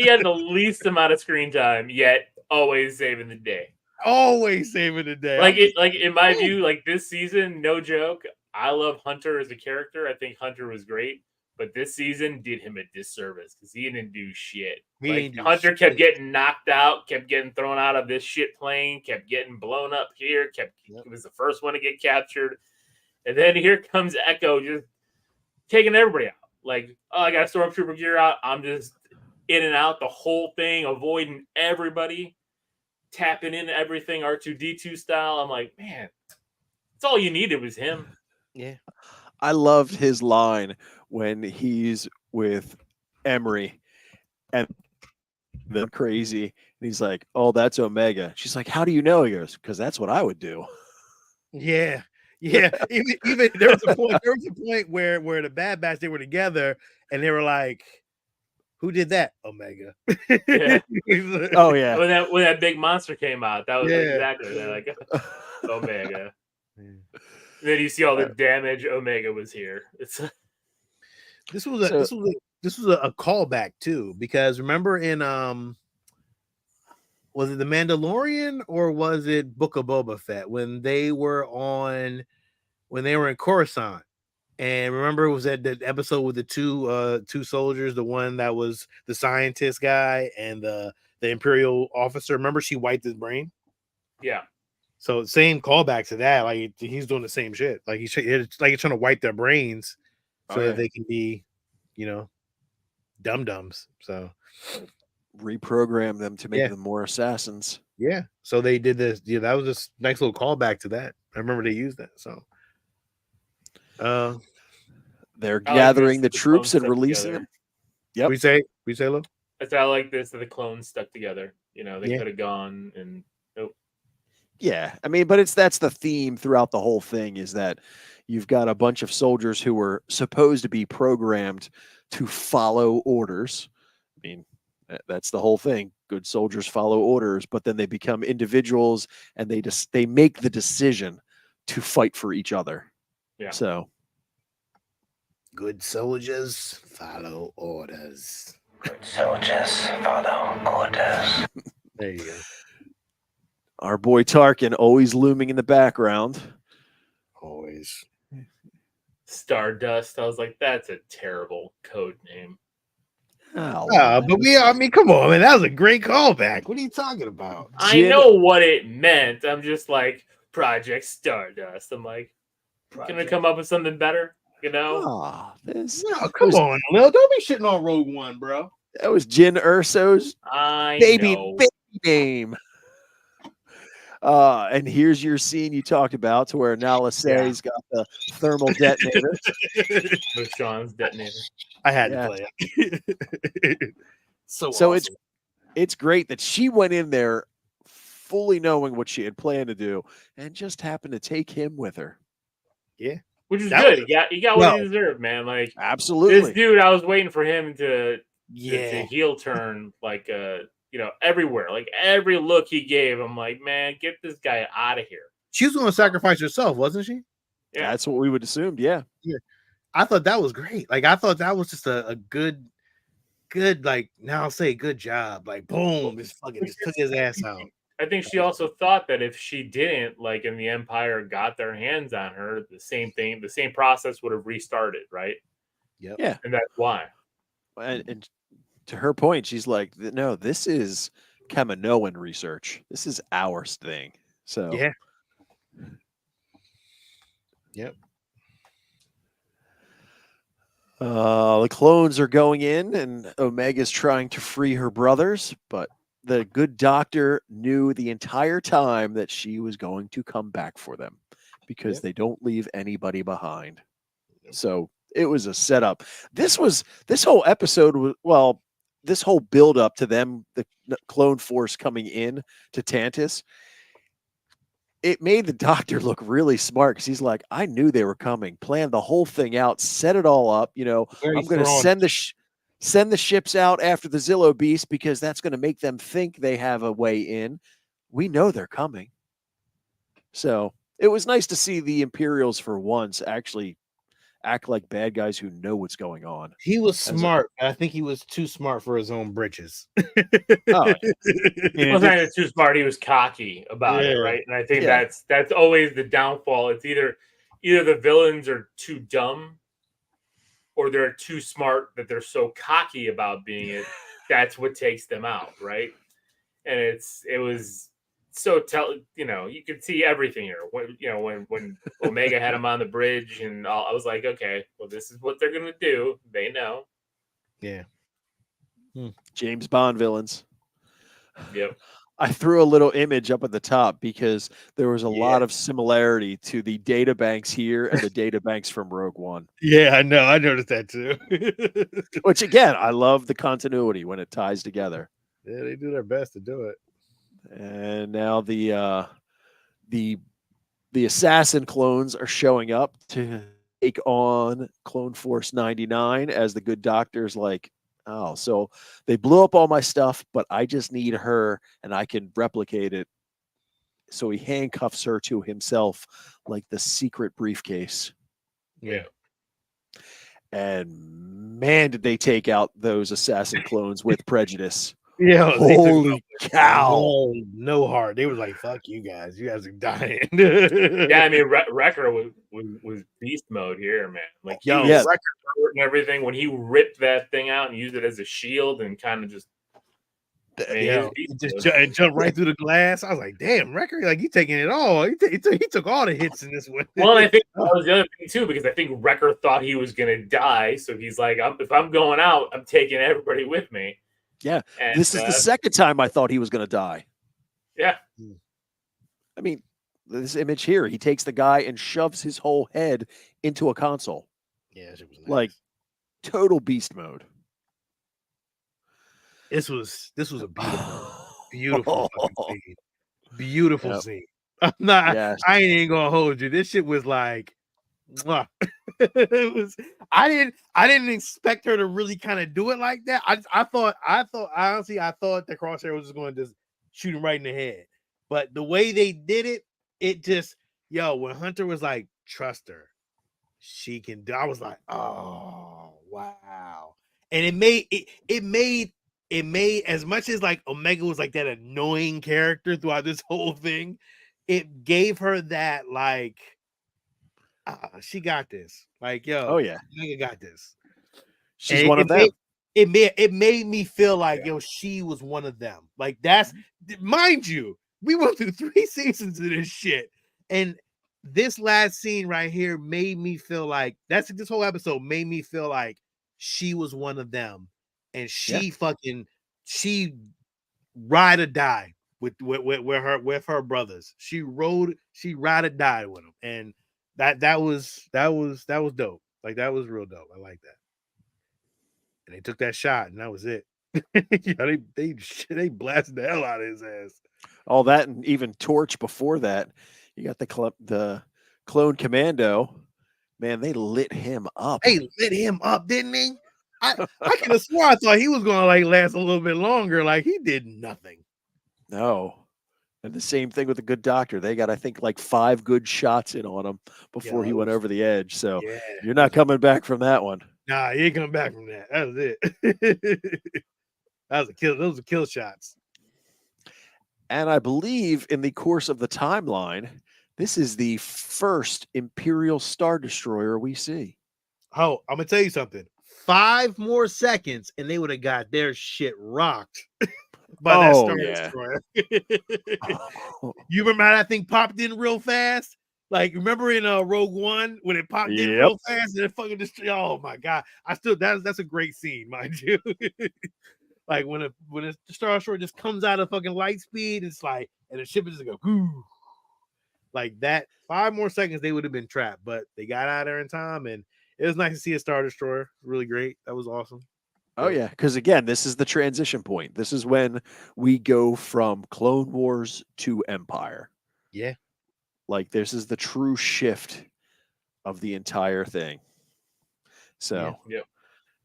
had the least amount of screen time, yet always saving the day. Always saving the day. Like in my view, like this season, no joke. I love Hunter as a character. I think Hunter was great, but this season did him a disservice because he didn't do shit. Hunter kept getting knocked out, kept getting thrown out of this shit plane, kept getting blown up here, he was the first one to get captured. And then here comes Echo just taking everybody out. Like, oh, I got Stormtrooper gear out. I'm just in and out the whole thing, avoiding everybody, tapping into everything R2-D2 style. I'm like, man, that's all you needed was him. Yeah. I loved his line when he's with Emery and the crazy. And he's like, oh, that's Omega. She's like, how do you know? He goes, because that's what I would do. Yeah. Yeah. even there was a point where the Bad Batch, they were together and they were like, who did that? Omega. Yeah. Oh yeah. When that big monster came out, that was exactly that. Like Omega. And then you see all the damage. Omega was here. This was a callback too, because remember in was it The Mandalorian or was it Book of Boba Fett when they were in Coruscant? And remember it was that episode with the two soldiers, the one that was the scientist guy and the the Imperial officer. Remember, she wiped his brain. Yeah. So same callback to that. Like he's doing the same shit. Like he's trying to wipe their brains so that they can be, dum-dums. So reprogram them to make them more assassins. Yeah. So they did this. Yeah, that was just nice little callback to that. I remember they used that. So they're gathering the troops and releasing them. Yep. We say Lou? I like this, that the clones stuck together. They could have gone and nope. Yeah, I mean, but that's the theme throughout the whole thing, is that you've got a bunch of soldiers who were supposed to be programmed to follow orders. I mean, that's the whole thing. Good soldiers follow orders, but then they become individuals and they make the decision to fight for each other. Yeah. So good soldiers follow orders. Good soldiers follow orders. There you go. Our boy Tarkin always looming in the background. Always. Stardust. I was like, that's a terrible code name. But I mean, come on, man. That was a great callback. What are you talking about? I know what it meant. I'm just like, Project Stardust. I'm like, can I come up with something better? No, come on, Lil. Don't be shitting on Rogue One, bro. That was Jyn Erso's baby name. And here's your scene you talked about, to where Nala Say's got the thermal detonator. With Sean's detonator. I had to play it. so awesome. It's great that she went in there fully knowing what she had planned to do and just happened to take him with her. Yeah. Which is good. He got what he deserved, man. Like, absolutely. This dude, I was waiting for him to heel turn, like everywhere. Like every look he gave, I'm like, man, get this guy out of here. She was going to sacrifice herself, wasn't she? Yeah, that's what we would assume. Yeah. I thought that was great. Like, I thought that was just a good, like, now I'll say good job. Like, boom, just took his ass out. I think she also thought that if she didn't, like, and the Empire got their hands on her, the same process would have restarted, right? Yep. Yeah. And that's why. And to her point, she's like, no, this is Kaminoan research. This is our thing. So yeah. Yep. The clones are going in, and Omega's trying to free her brothers, but the good doctor knew the entire time that she was going to come back for them, because they don't leave anybody behind. So it was a setup. This whole episode was, this whole build up to them, the clone force coming in to Tantus, it made the doctor look really smart, because he's like, I knew they were coming, planned the whole thing out, set it all up. I'm going to send the ships out after the Zillo Beast, because that's going to make them think they have a way in. We know they're coming. So it was nice to see the Imperials for once actually act like bad guys who know what's going on. He was smart. I think he was too smart for his own britches. He wasn't too smart. He was cocky about it, right? And I think that's always the downfall. It's either the villains are too dumb, or they're too smart that they're so cocky about being it. That's what takes them out, right? And it was so you could see everything here. When Omega had him on the bridge, and I was like, okay, well, this is what they're gonna do. They know. Yeah. James Bond villains. Yep. I threw a little image up at the top because there was a lot of similarity to the data banks here and the data banks from Rogue One. Yeah, I know. I noticed that too. Which, again, I love the continuity when it ties together. Yeah, they do their best to do it. And now the assassin clones are showing up to take on Clone Force 99, as the good doctor's like, oh, so they blew up all my stuff, but I just need her and I can replicate it. So he handcuffs her to himself like the secret briefcase. Yeah. And man, did they take out those assassin clones with prejudice. Yeah, holy cow! No heart. They were like, "Fuck you guys! You guys are dying." Yeah, I mean, Wrecker was beast mode here, man. Like, Wrecker and everything. When he ripped that thing out and used it as a shield and kind of just He just jumped right through the glass. I was like, "Damn, Wrecker! Like he taking it all. He took all the hits in this one." Well, and I think that was the other thing too, because I think Wrecker thought he was gonna die, so he's like, "If I'm going out, I'm taking everybody with me." Yeah, and, this is the second time I thought he was going to die. Yeah, I mean, this image here, he takes the guy and shoves his whole head into a console. Yeah, it was nice. Like total beast mode. This was a beautiful fucking scene. Beautiful scene. I'm not. Yes. I ain't gonna hold you. This shit was like, mwah. It was. I didn't expect her to really kind of do it like that. I thought honestly the Crosshair was just going to just shoot him right in the head. But the way they did it, it just when Hunter was like, trust her, she can do. I was like, oh wow, and it made as much as like Omega was like that annoying character throughout this whole thing, it gave her that like she got this. Like, oh yeah, Omega got this. She's one of them. It made me feel like she was one of them. Like that's mind you, we went through 3 seasons of this shit, and this last scene right here made me feel like this whole episode made me feel like she was one of them. And she ride or die with her brothers. She ride or die with them, and that was dope. Like that was real dope. I like that. And they took that shot, and that was it. They blasted the hell out of his ass. All that, and even Torch before that. You got the clone commando. Man, they lit him up. They lit him up, didn't they? I could have swore I thought he was going to like last a little bit longer. Like he did nothing. No. And the same thing with the Good Doctor. They got, I think, like 5 good shots in on him before he went over the edge. So you're not coming back from that one. Nah, you ain't coming back from that. That was it. Those were kill shots. And I believe in the course of the timeline, this is the first Imperial Star Destroyer we see. Oh, I'm gonna tell you something. 5 more seconds, and they would have got their shit rocked by that Star Destroyer. You remember how that thing popped in real fast? Like, remember in Rogue One when it popped in real fast and it fucking destroyed? Oh my god! That's a great scene, mind you. Like when a Star Destroyer just comes out of fucking light speed, it's like, and the ship is just go, Goo. Like that. 5 more seconds, they would have been trapped, but they got out of there in time, and it was nice to see a Star Destroyer. Really great. That was awesome. Oh yeah, because again, this is the transition point. This is when we go from Clone Wars to Empire. Yeah. Like this is the true shift of the entire thing. So,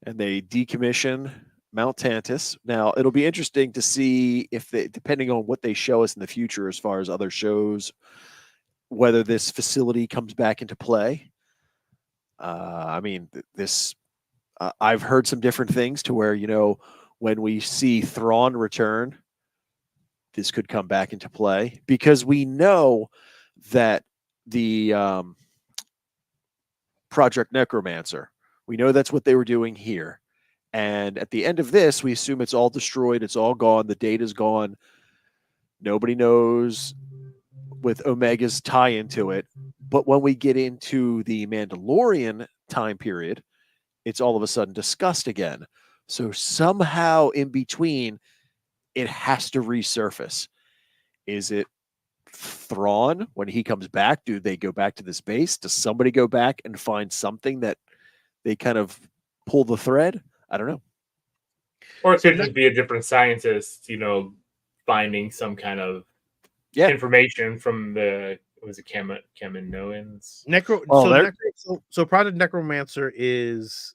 and they decommission Mount Tantus. Now, it'll be interesting to see if they, depending on what they show us in the future as far as other shows, whether this facility comes back into play. I mean, I've heard some different things to where, when we see Thrawn return, this could come back into play because we know that the Project Necromancer, we know that's what they were doing here. And at the end of this, we assume it's all destroyed. It's all gone. The data's gone. Nobody knows with Omega's tie into it. But when we get into the Mandalorian time period, it's all of a sudden discussed again. So somehow in between, it has to resurface. Is it Thrawn when he comes back? Do they go back to this base? Does somebody go back and find something that they kind of pull the thread? I don't know. Or it could just be a different scientist, finding some kind of information from the Kaminoans. So Project Necromancer is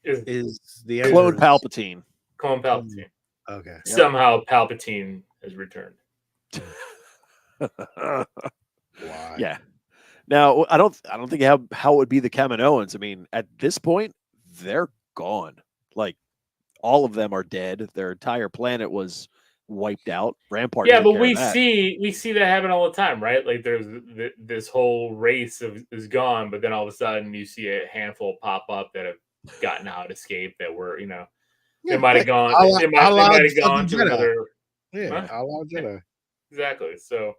the Clone Palpatine. Clone Palpatine. Okay. Somehow Palpatine has returned. Why? Yeah. Now I don't think how it would be the Kaminoans. I mean, at this point, they're gone. Like all of them are dead. Their entire planet was wiped out. Rampart. Yeah, but we see that happen all the time, right? Like there's this whole race is gone, but then all of a sudden you see a handful pop up that have gotten out, escaped, that were They might have gone. They might have gone to another. Yeah, a la Jedi. Exactly. So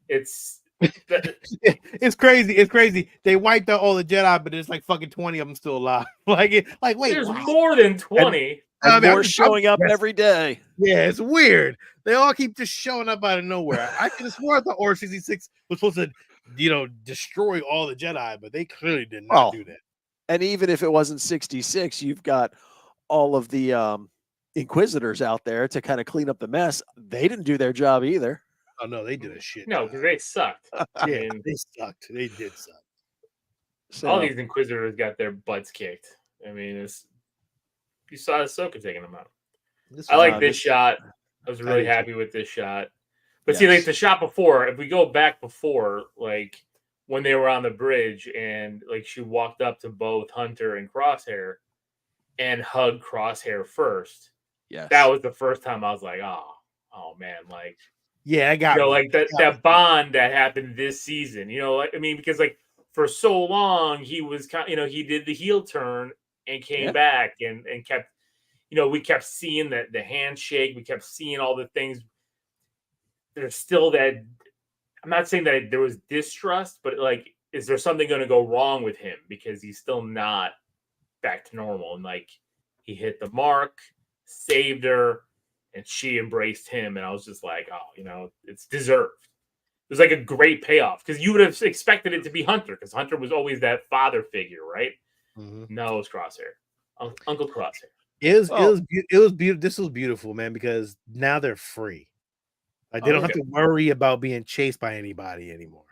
it's it's crazy. It's crazy. They wiped out all the Jedi, but there's like fucking 20 of them still alive. Wait, there's more than 20. And more showing up every day. Yeah, it's weird. They all keep just showing up out of nowhere. I could have sworn the Order 66 was supposed to, destroy all the Jedi, but they clearly did not do that. And even if it wasn't 66, you've got all of the Inquisitors out there to kind of clean up the mess. They didn't do their job either. Oh no, they did a shit. No, because they sucked. They sucked. They did suck. So, all these Inquisitors got their butts kicked. I mean, you saw Ahsoka taking them out. I like this shot. I was really happy with this shot. But see, like the shot before, if we go back before, like when they were on the bridge and like she walked up to both Hunter and Crosshair and hugged Crosshair first. Yes. That was the first time I was like, oh man, like I got like that bond that happened this season. Because like for so long he was he did the heel turn and came back and kept we kept seeing the handshake, we kept seeing all the things. There's still that. I'm not saying that there was distrust, but like, is there something going to go wrong with him because he's still not back to normal? And like, he hit the mark, saved her, and she embraced him. And I was just like, it's deserved. It was like a great payoff because you would have expected it to be Hunter because Hunter was always that father figure, right? Mm-hmm. No, it was Crosshair, Uncle Crosshair. It was beautiful. This was beautiful, man, because now they're free. Like they don't have to worry about being chased by anybody anymore.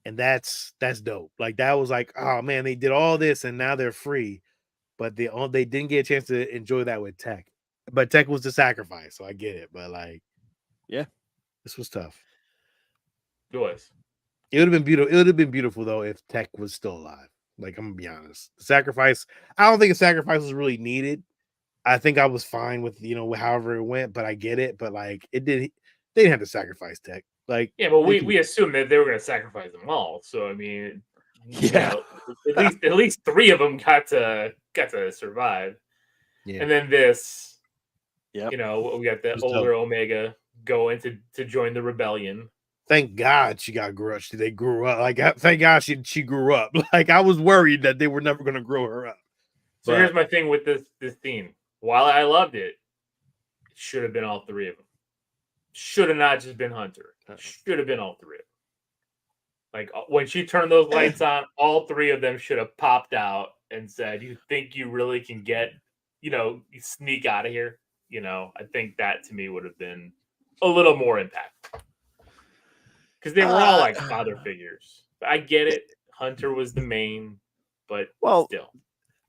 And that's dope. Like that was like, oh man, they did all this and now they're free. But they didn't get a chance to enjoy that with Tech. But Tech was the sacrifice, so I get it. But like, this was tough. It was. It would have been beautiful. It would have been beautiful though if Tech was still alive. Like I'm gonna be honest. The sacrifice, I don't think a sacrifice was really needed. I think I was fine with however it went, but I get it. But like they didn't have to sacrifice Tech. Like but we assumed that they were going to sacrifice them all. So I mean, at least 3 of them got to survive. Yeah. And then this, we got the older Omega going to join the rebellion. Thank God she got grudged. They grew up. Like thank God she grew up. Like I was worried that they were never going to grow her up. So here's my thing with this theme. While I loved it, it should have been all 3 of them. Should have not just been Hunter. Should have been all 3 of them. Like when she turned those lights on, all 3 of them should have popped out and said, "You think you really can get, you sneak out of here?" I think that to me would have been a little more impactful because they were all like father figures. I get it. Hunter was the main, but still.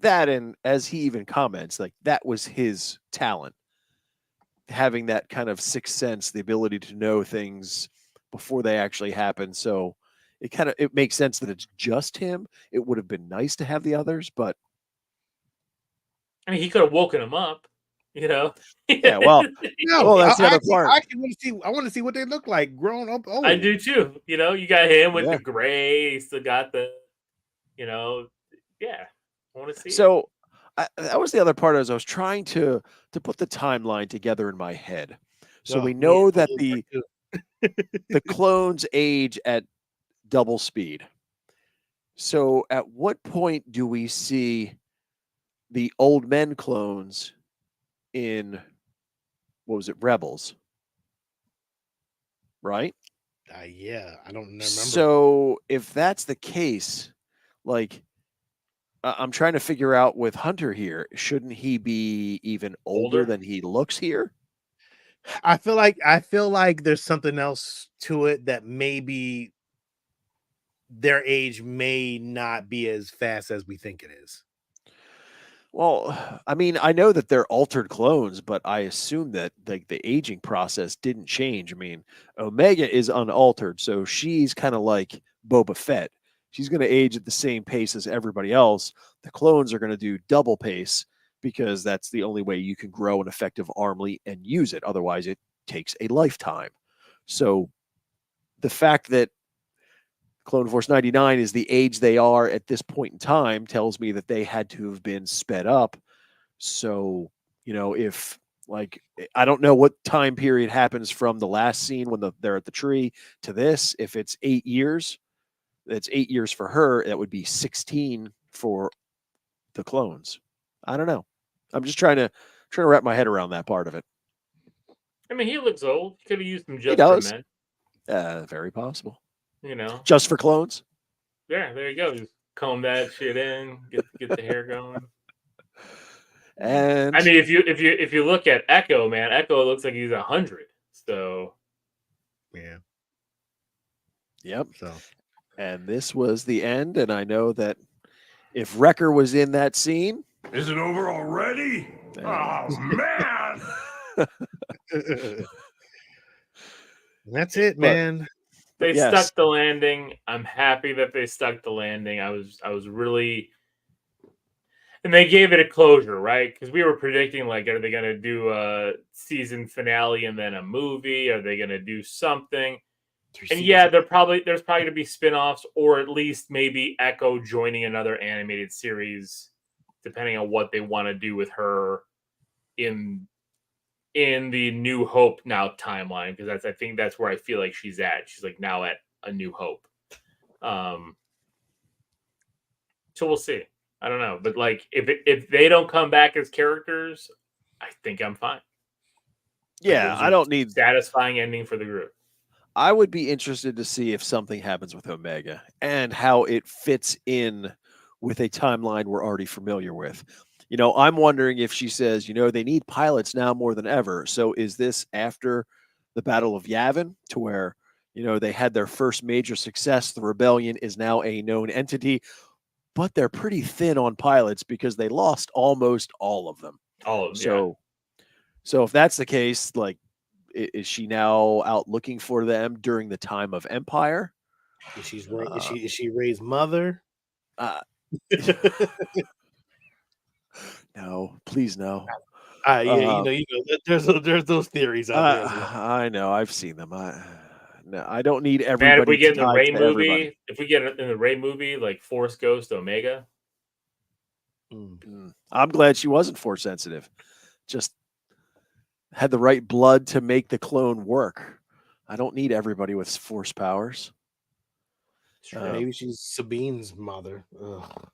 That, and as he even comments, like that was his talent, having that kind of sixth sense, the ability to know things before they actually happen. So it makes sense that it's just him. It would have been nice to have the others, but I mean, he could have woken him up, Yeah, well, that's the other part. I want to see what they look like grown up. I do too. You got him with the gray. Still got the, I want to see. So that was the other part. As I was trying to put the timeline together in my head. So we know that the clones age at double speed. So at what point do we see the old men clones in, what was it, Rebels? Right? Yeah, I don't remember. So if that's the case, like, I'm trying to figure out with Hunter here, shouldn't he be even older than he looks here? I feel like there's something else to it that maybe their age may not be as fast as we think it is. Well, I mean, I know that they're altered clones, but I assume that the aging process didn't change. I mean, Omega is unaltered, so she's kind of like Boba Fett. She's going to age at the same pace as everybody else. The clones are going to do double pace because that's the only way you can grow an effective armly and use it. Otherwise, it takes a lifetime. So the fact that Clone Force 99 is the age they are at this point in time tells me that they had to have been sped up So, if like I don't know what time period happens from the last scene when they're at the tree to this. If it's 8 years, it's 8 years for her. That would be 16 for the clones. I don't know. I'm just trying to wrap my head around that part of it. I mean, he looks old. He could have used them He just does. for men. Very possible. Just for clones. Yeah, there you go. Just comb that shit in, get the hair going. And I mean, if you look at Echo, man, Echo looks like he's 100. So yeah. Yep. So, and this was the end. And I know that if Wrecker was in that scene, is it over already? Oh man! That's it, man. They stuck the landing. I'm happy that they stuck the landing. I was really. And they gave it a closure, right? Because we were predicting, like, are they going to do a season finale and then a movie? Are they going to do something? And yeah, there's probably going to be spin-offs, or at least maybe Echo joining another animated series, depending on what they want to do with her in the New Hope now timeline. Because I think that's where I feel like she's at. She's like now at a New Hope. So we'll see. I don't know, but like if they don't come back as characters, I think I'm fine. Yeah, I don't need satisfying ending for the group. I would be interested to see if something happens with Omega and how it fits in with a timeline we're already familiar with. I'm wondering if she says, they need pilots now more than ever. So is this after the Battle of Yavin, to where, they had their first major success? The rebellion is now a known entity, but they're pretty thin on pilots because they lost almost all of them. So if that's the case, like, is she now out looking for them during the time of Empire? Is she Rey's mother? No, please no. There's those theories out there as well. I know, I've seen them. I don't need everybody. Man, if we get in the Rey movie, everybody. if we get in the Rey movie, like Force Ghost Omega. I'm glad she wasn't Force sensitive. Just had the right blood to make the clone work. I don't need everybody with Force powers. Maybe she's Sabine's mother. Ugh.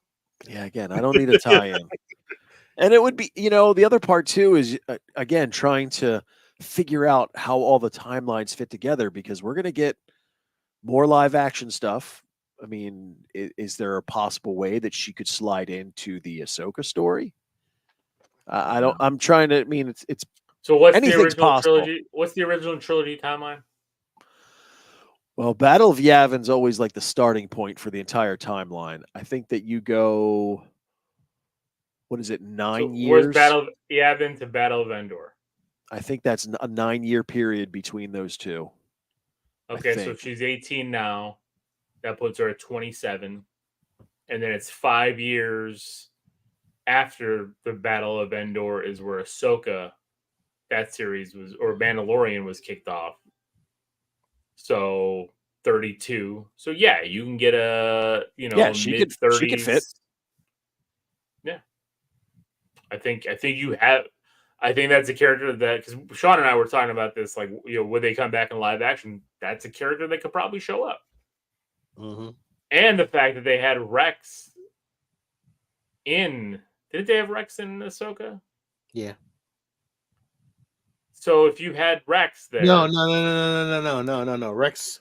Yeah, again, I don't need a tie-in. And it would be, the other part too is, again, trying to figure out how all the timelines fit together, because we're going to get more live action stuff. I mean, is there a possible way that she could slide into the Ahsoka story? I don't. I'm trying to. I mean, it's. So what's the original trilogy? What's the original trilogy timeline? Well, Battle of Yavin's always like the starting point for the entire timeline. I think that you go. What is it? 9 years. Where's Battle of Yavin to Battle of Endor? I think that's a 9-year period between those two. Okay, so if she's 18 now, that puts her at 27, and then it's 5 years after the Battle of Endor is where Ahsoka, that series was, or Mandalorian was kicked off. So 32. So yeah, you can get a mid-30s. She could fit. Yeah, I think you have. I think that's a character that, because Sean and I were talking about this, like, would they come back in live action? That's a character that could probably show up. Mm-hmm. And the fact that they had Rex in, did they have Rex in Ahsoka? Yeah. So if you had Rex there, no. Rex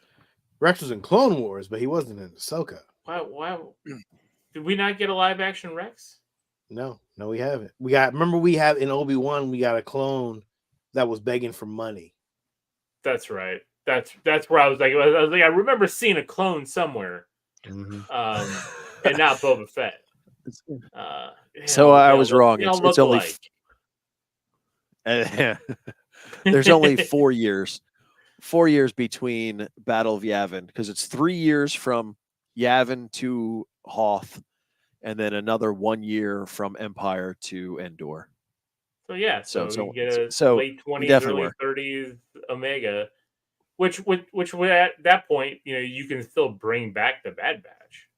was in Clone Wars, but he wasn't in Ahsoka. Why did we not get a live action Rex? No, we haven't. We have in Obi-Wan, we got a clone that was begging for money. That's right. That's where I was like, I remember seeing a clone somewhere, and not Boba Fett. So I was wrong. It's only there's only 4 years. 4 years between Battle of Yavin, because it's 3 years from Yavin to Hoth, and then another 1 year from Empire to Endor. So yeah, so you get a late 20s, early 30s Omega, which would at that point, you can still bring back the Bad Batch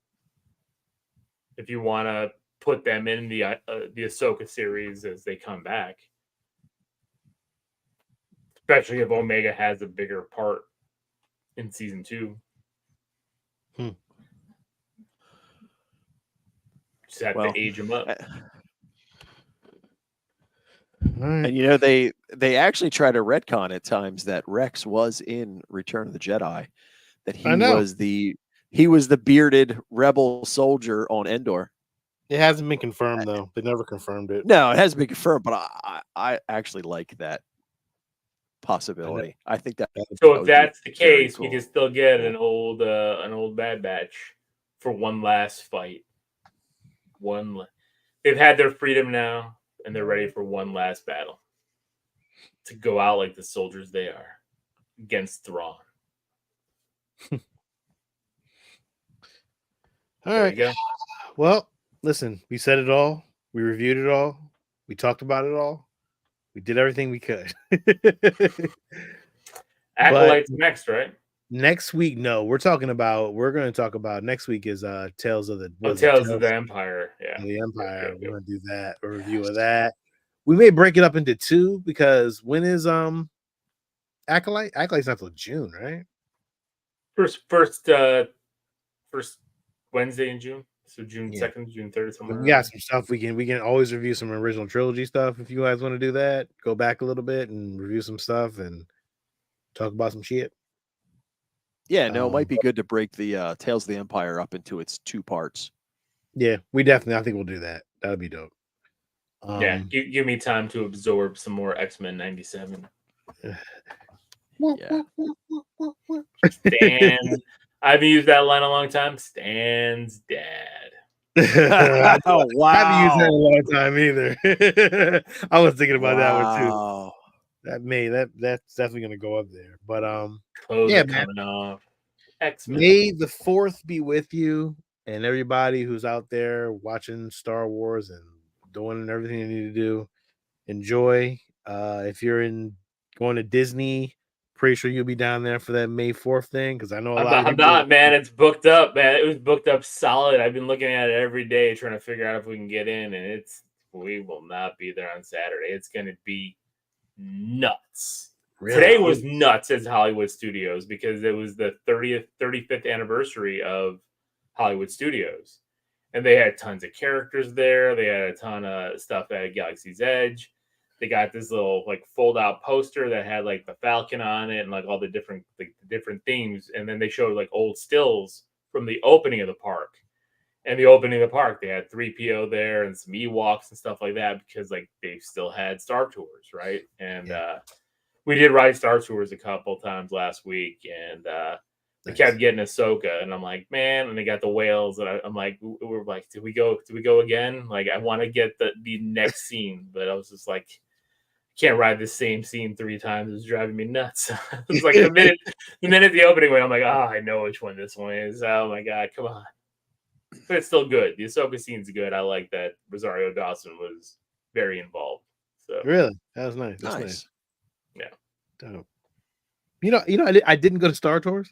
if you want to put them in the Ahsoka series as they come back, especially if Omega has a bigger part in season 2. Just have to age them up. And they actually try to retcon at times that Rex was in Return of the Jedi, that he was the bearded rebel soldier on Endor. It hasn't been confirmed though. They never confirmed it. No, it hasn't been confirmed, but I actually like that possibility. I think that. So if that's the case, we can still get an old Bad Batch for one last fight. They've had their freedom now, and they're ready for one last battle to go out like the soldiers they are against Thrawn. All right. Go. Well, listen, we said it all. We reviewed it all. We talked about it all. We did everything we could. Acolyte's next, right? Next week, no. We're going to talk about next week is Tales of the Empire. Yeah. The Empire. We're going to do that, a review of that. We may break it up into 2 because when is Acolyte? Acolyte's not till June, right? First Wednesday in June. So June 2nd, June 3rd, somewhere. We got some stuff we can always review some original trilogy stuff if you guys want to do that. Go back a little bit and review some stuff and talk about some shit. Yeah, no, it might be good to break the Tales of the Empire up into its 2 parts. Yeah, I think we'll do that. That'd be dope. Give me time to absorb some more X-Men 97. Yeah. Stan, I haven't used that line in a long time. Stan's dad. Oh, wow. I haven't used that in a long time either. I was thinking about that one too. That's definitely gonna go up there. But coming off. X-Men. May the 4th be with you and everybody who's out there watching Star Wars and doing everything you need to do. Enjoy. If you're going to Disney, pretty sure you'll be down there for that May 4th thing because I know I'm not, man. It's booked up, man. It was booked up solid. I've been looking at it every day trying to figure out if we can get in, and we will not be there on Saturday. It's going to be nuts. Really? Today was nuts as Hollywood Studios because it was the 35th anniversary of Hollywood Studios. And they had tons of characters there. They had a ton of stuff at Galaxy's Edge. They got this little fold-out poster that had the Falcon on it and all the different themes. And then they showed old stills from the opening of the park. And the opening of the park, they had 3PO there and some Ewoks and stuff like that because they still had Star Tours, right? And we did ride Star Tours a couple times last week, and we kept getting Ahsoka, and I'm like, man, and they got the whales, and I'm like, we're like, did we go again? I want to get the next scene, but I was just like, can't ride the same scene 3 times. It was driving me nuts. It's the minute the opening went, I'm like, I know which one this one is. Oh my god, come on. But it's still good. The Ahsoka scene's good. I like that Rosario Dawson was very involved. So really, that was nice. That's nice. Yeah. Dope. I didn't go to Star Tours.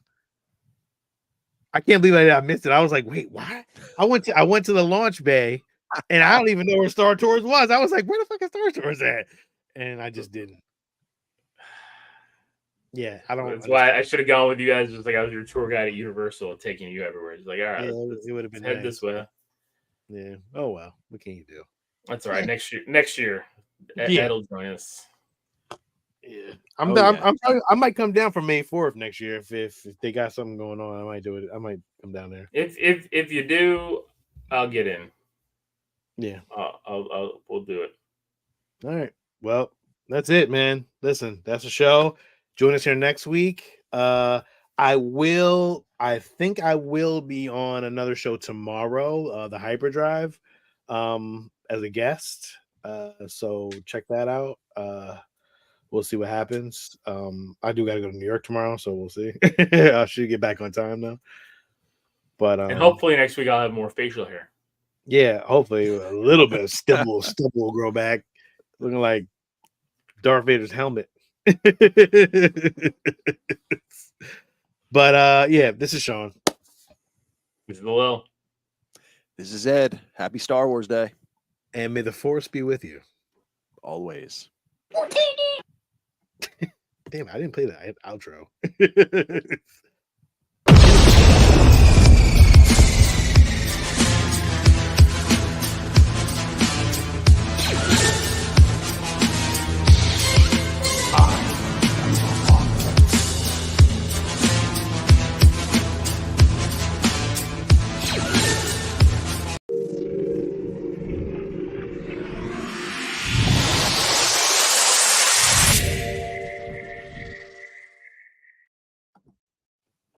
I can't believe I missed it. I was like, wait, what? I went to the launch bay, and I don't even know where Star Tours was. I was like, where the fuck is Star Tours at? And I just didn't. Yeah, I don't. That's why I should have gone with you guys. Just I was your tour guide at Universal, taking you everywhere. It's all right, it would have been head this way. Yeah. Oh well, what can you do? That's all right. Next year, Ed'll join us. Yeah, I might come down for May 4th next year if they got something going on. I might do it. I might come down there. If you do, I'll get in. Yeah, we'll do it. All right. Well, that's it, man. Listen, that's a show. Join us here next week. I think I will be on another show tomorrow, the Hyperdrive, as a guest. So check that out. We'll see what happens. I do got to go to New York tomorrow, so we'll see. I should get back on time now. But and hopefully next week I'll have more facial hair. Yeah, hopefully a little bit of stubble will grow back, looking like Darth Vader's helmet. But yeah, this is Sean. This is Lil. This is Ed. Happy Star Wars Day. And may the Force be with you. Always. Damn, I didn't play that outro.